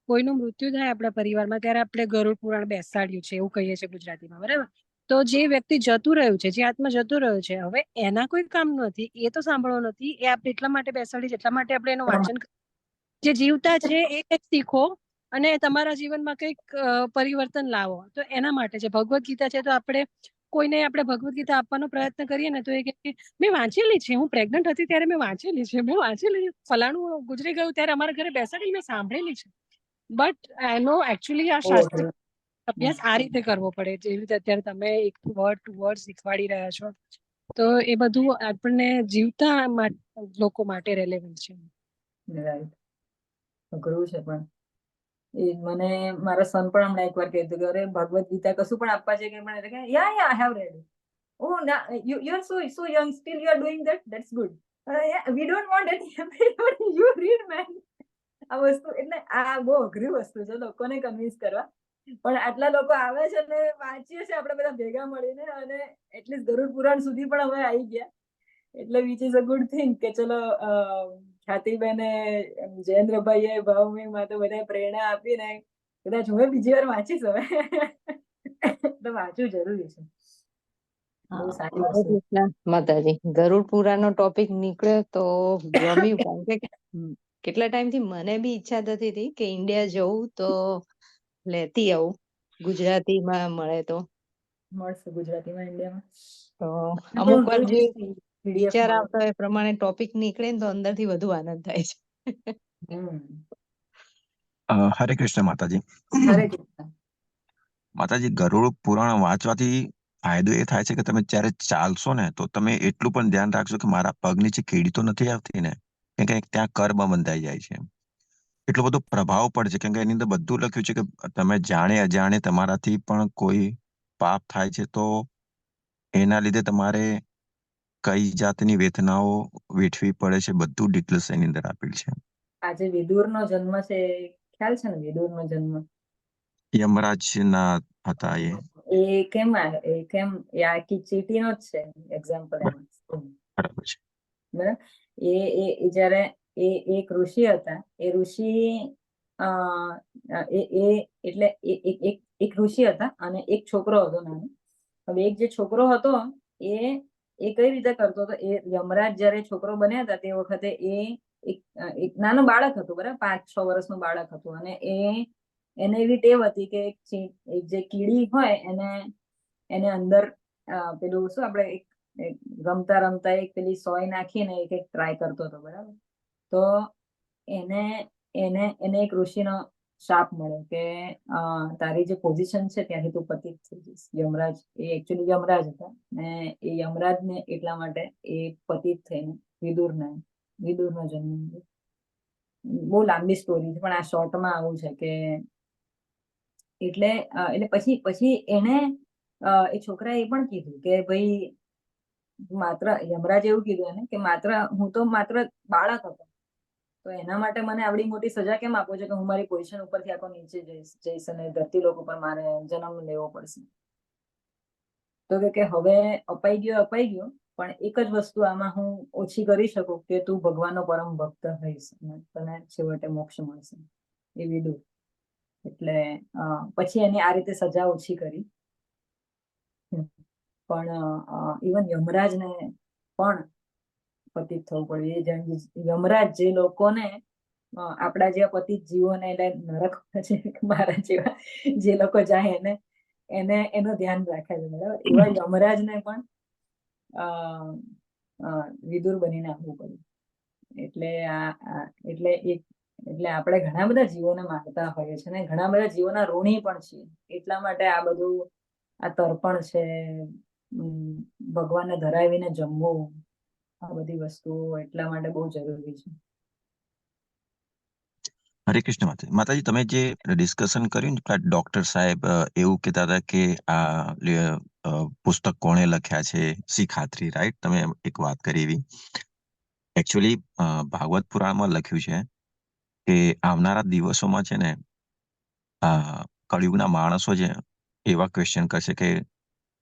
કોઈનું મૃત્યુ થાય આપણા પરિવારમાં ત્યારે આપણે ગરુડ પુરાણ બેસાડ્યું છે, એવું કહીએ છીએ ગુજરાતીમાં, બરાબર? તો જે વ્યક્તિ જતું રહ્યું છે, જે આત્મા જતું રહ્યો છે, હવે એના કોઈ કામ નથી, એ તો સાંભળવો નથી, એ આપણે એટલા માટે બેસાડી છે, એટલા માટે આપણે એનું વાંચન. જે જીવતા છે એ કંઈક શીખો અને તમારા જીવનમાં કંઈક પરિવર્તન લાવો, તો એના માટે છે. ભગવદ્ ગીતા છે, તો આપણે કોઈને આપણે ભગવદ્ ગીતા આપવાનો પ્રયત્ન કરીએ ને તો એ કહે મેં વાંચેલી છે, હું પ્રેગ્નન્ટ હતી ત્યારે મેં વાંચેલી છે, ફલાણું ગુજરી ગયું ત્યારે અમારા ઘરે બેસાડી મેં સાંભળેલી છે. બટ એનો એકચ્યુઅલી આ શાસ્ત્ર અભ્યાસ આ રીતે કરવો પડે, જેવી રીતે અત્યારે તમે એક વર્ડ ટુ વર્ડ શીખવાડી રહ્યા છો, તો એ બધું આપણને જીવતા લોકો માટે રેલેવન્ટ છે. રાઈટ. અઘરું છે, પણ એ મને મારા સન પણ હમણાં એકવાર કહેતું કે અરે ભગવદ્ ગીતા કશું પણ આપવા છે કે પણ yeah I have read. Oh, now you are so young, still you are doing that. That's good. Yeah, we don't want any. You read, man. આ વસ્તુ એટલે આ બહુ અઘરી વસ્તુ છે લોકોને કન્વિન્સ કરવા, પણ આટલા લોકો આવે છે ને વાંચીએ છીએ આપણે બધા ભેગા મળીને, અને એટલીસ્ટ ગરુડ પુરાણ સુધી પણ હવે આવી ગયા, એટલે which is a good thing કે ચલો ખ્યાતિબેને, જયેન્દ્રભાઈએ, ભાવમીમાં તો બધાએ પ્રેરણા આપીને કદાચ હું બીજી વાર વાંચીશ હવે. તો વાંચવું જરૂરી છે. માતાજી, ગરુડ પુરાણનો ટોપિક નીકળ્યો તો ગમ્યું, કારણ કે કેટલા ટાઈમથી મને બી ઈચ્છા થતી હતી કે ઇન્ડિયા જવું તો લેતી આવું, ગુજરાતીમાં મળે તો મળશે, ગુજરાતીમાં ઇન્ડિયામાં તો અમુક વાર જે વિચાર આવતો એ પ્રમાણે ટોપિક નીકળે ને તો અંદરથી વધુ આનંદ થાય છે. હરે કૃષ્ણ માતાજી. હરે કૃષ્ણ માતાજી, ગરુડ પુરાણ વાંચવાથી ફાયદો એ થાય છે કે તમે જ્યારે ચાલશો ને તો તમે એટલું પણ ધ્યાન રાખશો કે મારા પગ નીચે કીડી તો નથી આવતી ને, કેમ કે ત્યાં કર્મ બંધાઈ જાય છે. એટલો બધો પ્રભાવ પડશે, કેમ કે એની અંદર બધું લખ્યું છે કે તમે જાણે અજાણે તમારાથી પણ કોઈ પાપ થાય છે તો એના લીધે તમારે કઈ જાતની વેદનાઓ વેઠવી પડે છે, બધું ડિટેલ્સ એની અંદર આપેલ છે. આજે વિદુરનો જન્મ છે, ખ્યાલ છે ને? વિદુરનો જન્મ યમરાજના હતા એ કેમ એ આખી ચીટીનો જ છે એક્ઝામ્પલ એમાં. બરાબર છે. બરાબર. એ જ્યારે એક ઋષિ હતા, એ ઋષિ એટલે એક ઋષિ હતા અને એક છોકરો હતો નાનો. હવે એક જે છોકરો હતો એ કઈ રીતે કરતો હતો, એ યમરાજ જયારે છોકરો બન્યા હતા તે વખતે એ એક નાનું બાળક હતું, બરાબર, 5-6 વર્ષનું બાળક હતું, અને એને એવી ટેવ હતી કે એક જે કીડી હોય એને અંદર પેલું શું આપણે રમતા રમતા એક પેલી સોય નાખીને એક ટ્રાય કરતો હતો, બરાબર. તો એને એક ઋષિનો શાપ મળ્યો કે તારી જે પોઝિશન છે ત્યાંથી તું પતિત થઈ જઈશ. યમરાજ એ એકચ્યુઅલી યમરાજ હતા, ને એ યમરાજને એટલા માટે એ પતિત થઈને વિદુરનો જન્મ. બહુ લાંબી સ્ટોરી છે, પણ આ શોર્ટમાં આવું છે કે એટલે પછી એને એ છોકરાએ એ પણ કીધું કે ભાઈ માત્ર યમરાજ એવું કીધું એને કે હું તો માત્ર બાળક હતો, તો એના માટે મને આવડી મોટી સજા કેમ આપો છો કે હું મારી પોઝિશન ઉપરથી આખો નીચે જઈશ અને ધરતી લોકો પર મારે જન્મ લેવો પડશે. તો તો કે હવે અપાઈ ગયો, પણ એક જ વસ્તુ આમાં હું ઓછી કરી શકું કે તું ભગવાનનો પરમ ભક્ત થઈશ અને તને છેવટે મોક્ષ મળશે, એ વિદુર. એટલે પછી એની આ રીતે સજા ઓછી કરી. પણ ઇવન યમરાજને પણ પતિત થવું પડ્યું. એ યમરાજ જે લોકોને આપણા જેવા પતિત જીવોને એટલે નરક મારા જેવા જે લોકો જાય એને એનું ધ્યાન રાખે છે, બરાબર. એવા યમરાજને પણ વિદુર બનીને આવવું પડ્યું. એટલે આપણે ઘણા બધા જીવોને માનતા હોઈએ છીએ ને ઘણા બધા જીવોના ઋણી પણ છીએ. એટલા માટે આ બધું, આ તર્પણ છે, ભગવાનને ધરાવીને જમવું, આ બધી વસ્તુઓ એટલા માટે બહુ જરૂરી છે. હરે કૃષ્ણ માતાજી, તમે જે ડિસ્કશન કર્યું ને, ડોક્ટર સાહેબ એવું કહેતા હતા કે આ પુસ્તક કોણે લખ્યા છે, શી ખાતરી, રાઈટ? તમે એક વાત કરી એવી. એકચ્યુઅલી ભાગવત પુરાણમાં લખ્યું છે કે આવનારા દિવસોમાં છે ને કળિયુગના માણસો છે એવા ક્વેશ્ચન કરશે કે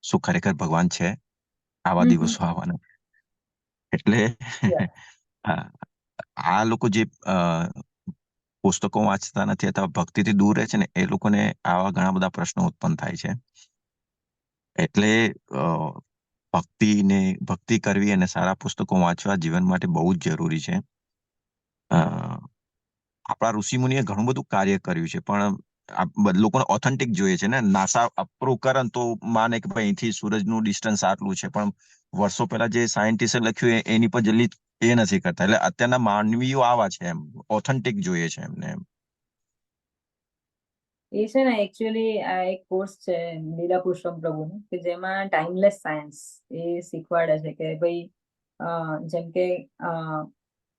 શું ખરેખર ભગવાન છે? આવા દિવસો આવવાના. એટલે આ લોકો જે પુસ્તકો વાંચતા નથી અથવા ભક્તિથી દૂર રહે છે ને, એ લોકોને આવા ઘણા બધા પ્રશ્નો ઉત્પન્ન થાય છે. એટલે ભક્તિ કરવી અને સારા પુસ્તકો વાંચવા જીવન માટે બહુ જ જરૂરી છે. આપણા ઋષિમુનિએ ઘણું બધું કાર્ય કર્યું છે, પણ લોકોને ઓથેન્ટિક જોઈએ છે ને. નાસા અપ્રૂવ કરે તો માને કે ભાઈ અહીંથી સૂરજનું ડિસ્ટન્સ આટલું છે, પણ વર્ષો પહેલા જે સાયન્ટિસ્ટે લખ્યું એની પર જલ્દી એ નથી કરતા. એટલે અત્યારના માનવીઓ આવા છે, એમ ઓથેન્ટિક જોઈએ છે એમને. એમ એ છે ને, એકચ્યુઅલી આ એક કોર્સ છે લીલા પુરુષોત્તમ પ્રભુનો, કે જેમાં ટાઈમલેસ સાયન્સ એ શીખવાડે છે કે ભાઈ જેમ કે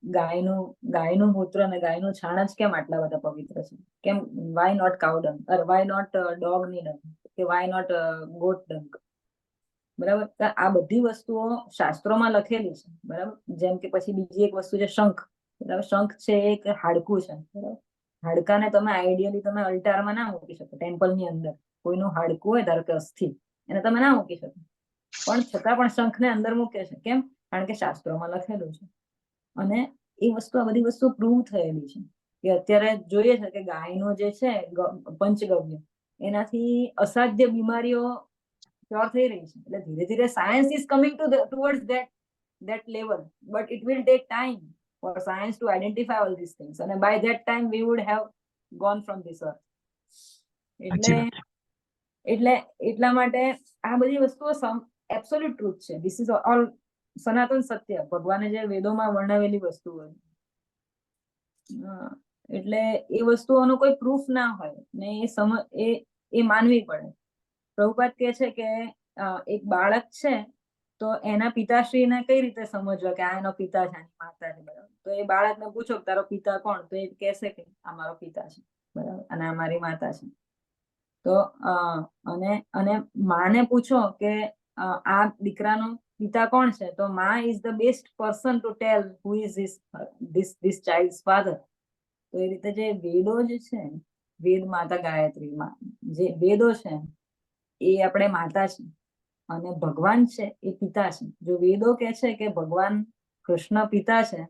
ગાયનું મૂત્ર અને ગાયનું છાણ જ કેમ આટલા બધા પવિત્ર છે? કેમ why not cow dung, or why not dog ની ડંગ, કે વાય નોટ ગોટ ડંગ? બરાબર. આ બધી વસ્તુઓ શાસ્ત્રોમાં લખેલી છે, બરાબર. જેમ કે પછી બીજી એક વસ્તુ છે શંખ, બરાબર. શંખ છે એક હાડકું છે, બરાબર. હાડકાને તમે આઈડિયલી તમે અલ્ટારમાં ના મૂકી શકો. ટેમ્પલની અંદર કોઈનું હાડકું હોય, ધારો કે અસ્થિ, એને તમે ના મૂકી શકો, પણ છતાં પણ શંખને અંદર મૂકે છે. કેમ? કારણ કે શાસ્ત્રોમાં લખેલું છે. અને એ વસ્તુ, આ બધી વસ્તુ પ્રૂવ થયેલી છે કે અત્યારે જોઈએ છે કે ગાયનું જે છે પંચગવ્ય, એનાથી અસાધ્ય બીમારીઓ ક્યોર થઈ રહી છે. એટલે ધીરે ધીરે science is coming towards that level, but it will take time for science to identify all these things, and by that time we would have gone from this earth. એટલા માટે આ બધી વસ્તુઓ એબ્સોલ્યુટ ટ્રુથ છે. ધીસ ઇઝ ઓલ સનાતન સત્ય, ભગવાને જે વેદોમાં વર્ણવેલી વસ્તુઓ. એટલે એ વસ્તુઓનો કોઈ પ્રૂફ ના હોય ને એ માનવી પડે. પ્રભુપાદ કહે છે કે એક બાળક છે તો એના પિતાશ્રીને કઈ રીતે સમજવા કે આ એનો પિતા છે, આની માતા છે, બરાબર. તો એ બાળકને પૂછો તારો પિતા કોણ? તો એ કહેશે કે આ મારો પિતા છે, બરાબર, અને આ મારી માતા છે. તો અને માને પૂછો કે આ દીકરાનો પિતા કોણ છે, તો મા is the best person to tell who is this childs father. તો એ રીતે જે વેદો જે છે, વેદ માતા ગાયત્રી, જે વેદો છે એ આપણે માતા છે, અને ભગવાન છે એ પિતા છે. જો વેદો કે છે કે ભગવાન કૃષ્ણ પિતા છે,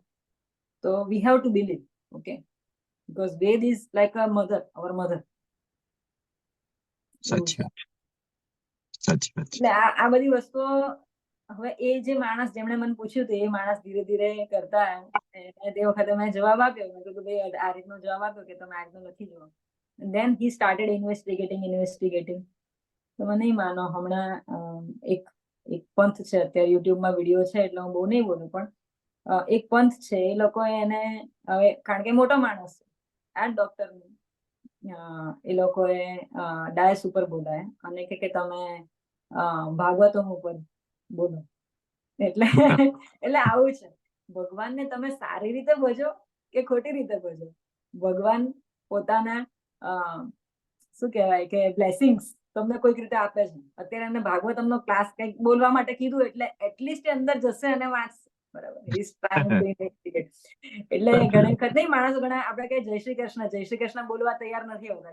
તો we have to believe, okay, because Veda is like a mother, our mother. સાચી વાત. એટલે આ બધી વસ્તુઓ હવે એ જે માણસ જેમણે મને પૂછ્યું હતું, એ માણસ ધીરે ધીરે કરતા તે વખતે મેં જવાબ આપ્યો. મેં કીધું ભાઈ આ રીતનો જવાબ આપ્યો કે તમે આ રીતનું લખી જુઓ. then he started investigating. તમે નહીં માનો, હમણાં એક પંથ છે, અત્યારે યુટ્યુબમાં વિડીયો છે એટલે હું બહુ નહીં બોલું, પણ એક પંથ છે, એ લોકો એને હવે, કારણ કે મોટો માણસ છે, આ ડોક્ટર, એ લોકોએ ડાયસ ઉપર બોલાય અને કે તમે ભાગવતમ ઉપર બોલો. એટલે આવું છે. ભગવાનને તમે સારી રીતે ભજો કે ખોટી રીતે ભજો, ભગવાન પોતાના શું કહેવાય કે બ્લેસિંગ્સ તમને કોઈક રીતે આપે છે. અત્યારે એમને ભાગવતમનો ક્લાસ કંઈક બોલવા માટે કીધું એટલે એટલીસ્ટ અંદર જશે અને વાંચશે, બરાબર. એટલે ઘણી વખત નહીં, માણસો ઘણા આપણે કઈ જય શ્રી કૃષ્ણ બોલવા તૈયાર નથી હોતા.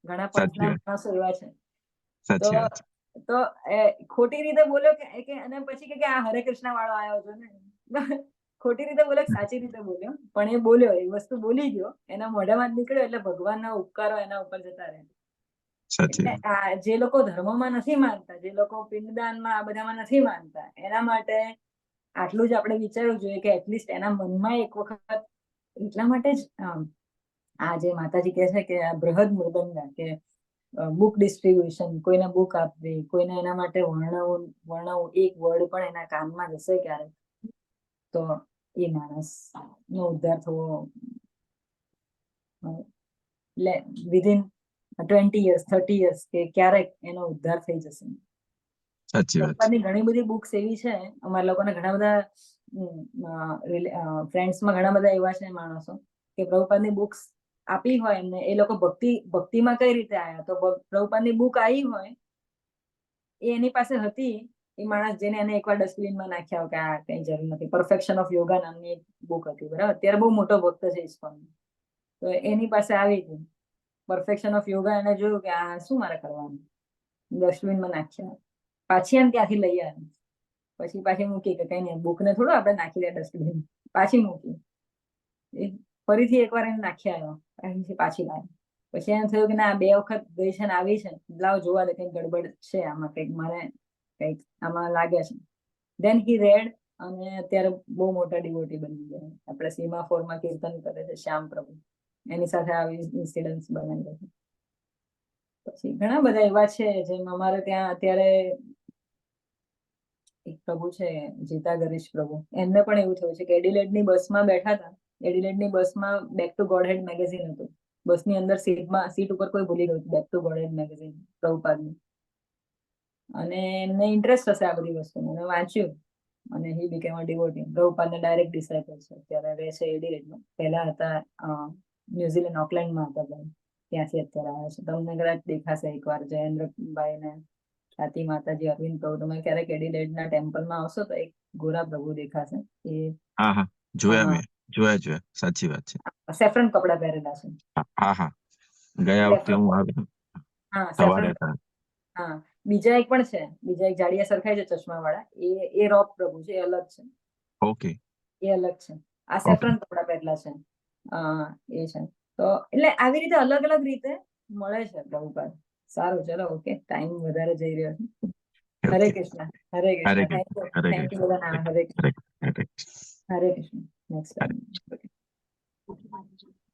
ઘણા પંથના માણસો એવા છે. તો તો ખોટી રીતે બોલ્યો કે અને પછી કે આ હરે કૃષ્ણ વાળો આવ્યો છો ને, ખોટી રીતે બોલ્યો કે સાચી રીતે બોલ્યો, પણ એ બોલ્યો, એ વસ્તુ બોલી ગયો, એના મોઢામાં જ નીકળ્યો, એટલે ભગવાનના ઉપકારો એના ઉપર જતા રહે. એટલે જે લોકો ધર્મમાં નથી માનતા, જે લોકો પિંડદાનમાં આ બધામાં નથી માનતા, એના માટે આટલું જ આપણે વિચારવું જોઈએ કે એટલીસ્ટ એના મનમાં એક વખત, એટલા માટે જ આ જે માતાજી કહે છે કે આ બૃહદ મૃદંગા, કે બુક ડિસ્ટ્રીબ્યુશન, કોઈને બુક આપવી, કોઈને એના માટે વર્ણવું, એક વર્ડ પણ એના કાનમાં જશે ક્યારેક, તો એ માણસ નો ઉદ્ધાર થવો એટલે વિધિન 20 years 30 years કે ક્યારેક એનો ઉદ્ધાર થઈ જશે. પ્રભુપાદની ઘણી બધી બુક્સ એવી છે, અમારા લોકોને ઘણા બધા ફ્રેન્ડ્સમાં ઘણા બધા એવા છે માણસો કે પ્રભુપાદની બુક્સ આપી હોય એમને, એ લોકો ભક્તિમાં કઈ રીતે આવ્યા, તો પ્રભુપાદની બુક આવી હોય, એ એની પાસે હતી, એ માણસ જેને એને એકવાર ડસ્ટબિનમાં નાખ્યા હોય કે આ કઈ જરૂર નથી. પરફેક્શન ઓફ યોગા નામની એક બુક હતી, બરાબર, અત્યારે બહુ મોટો ભક્ત છે ઇસ્કોન, તો એની પાસે આવી હતી પરફેક્શન ઓફ યોગા, એને જોયું કે આ શું મારે કરવાનું, ડસ્ટબિનમાં નાખ્યા, પાછી એમ ત્યાંથી લઈ આવી, પછી પાછી મૂકી કે કઈ નહીં, બુકને થોડું આપણે નાખી દે ડસ્ટબિન, પાછી મૂકી, ફરીથી એકવાર એને નાખી આવ્યો, પાછી લાવી, પછી એમ થયું કે ના 2 વખત ગઈ છે ને આવી છે, લાવ જોવા દે કઈક ગડબડ છે આમાં, કંઈક મને કંઈક આમાં લાગે છે. દેન હી રેડ, અને અત્યારે બહુ મોટા ડિવોટી બની ગયા. આપણે સીમાફોરમાં કીર્તન કરે છે શ્યામ પ્રભુ, એની સાથે આવી ઇન્સિડન્ટ્સ બનેલા છે. પછી ઘણા બધા એવા છે, જેમ અમારે ત્યાં અત્યારે એક પ્રભુ છે જીતા ગરીશ પ્રભુ, એમને પણ એવું થયું છે કે એડિલેડની બસમાં બેઠા હતા, એડિલેડની બસમાં બેક ટુ ગોડહેડ મેગેઝિન હતું, બસની અંદર સીટ ઉપર કોઈ ભૂલી ગયું બેક ટુ ગોડહેડ મેગેઝિન પ્રભુપાદનું, અને એમને ઇન્ટરેસ્ટ હશે આ બધી વસ્તુમાં, મેં વાંચ્યું, અને હી બીકેમ અ ડિવોટી. પ્રભુપાદના ડાયરેક્ટ ડિસાઇપલ છે, અત્યારે રહે છે એડિલેડમાં, પહેલા હતા ન્યુઝીલેન્ડ ઓકલેન્ડમાં હતા, ત્યાંથી અત્યારે આવ્યા છે. તમને કદાચ દેખાશે એકવાર જયેન્દ્રભાઈ ને ખ્યાતિ માતાજી, અરવિંદ પ્રભુ, તમે ક્યારેક એડિલેડના ટેમ્પલમાં આવશો તો એક ગોરા પ્રભુ દેખાશે, એ જોયા, સાચી વાત છે. સેફ્રન કપડા પહેરેલા છે. ગયા વખતે હું આવ્યો. હા, સેફ્રન. હા, બીજા એક પણ છે, બીજા એક જાડિયા સરખાઈ છે ચશ્મા વાળા, એ રોક પ્રભુ છે, એ અલગ છે. ઓકે, એ અલગ છે. આ સેફ્રન કપડા પહેરેલા છે, એ છે. તો એટલે આવી રીતે અલગ અલગ રીતે મળે છે પ્રભુપાદ. સારું, ચલો, ઓકે, ટાઈમ વધારે જઈ રહ્યો છે. હરે કૃષ્ણ, હરે કૃષ્ણ, થેન્ક યુ બધા, હરે કૃષ્ણ, હરે કૃષ્ણ. Next time.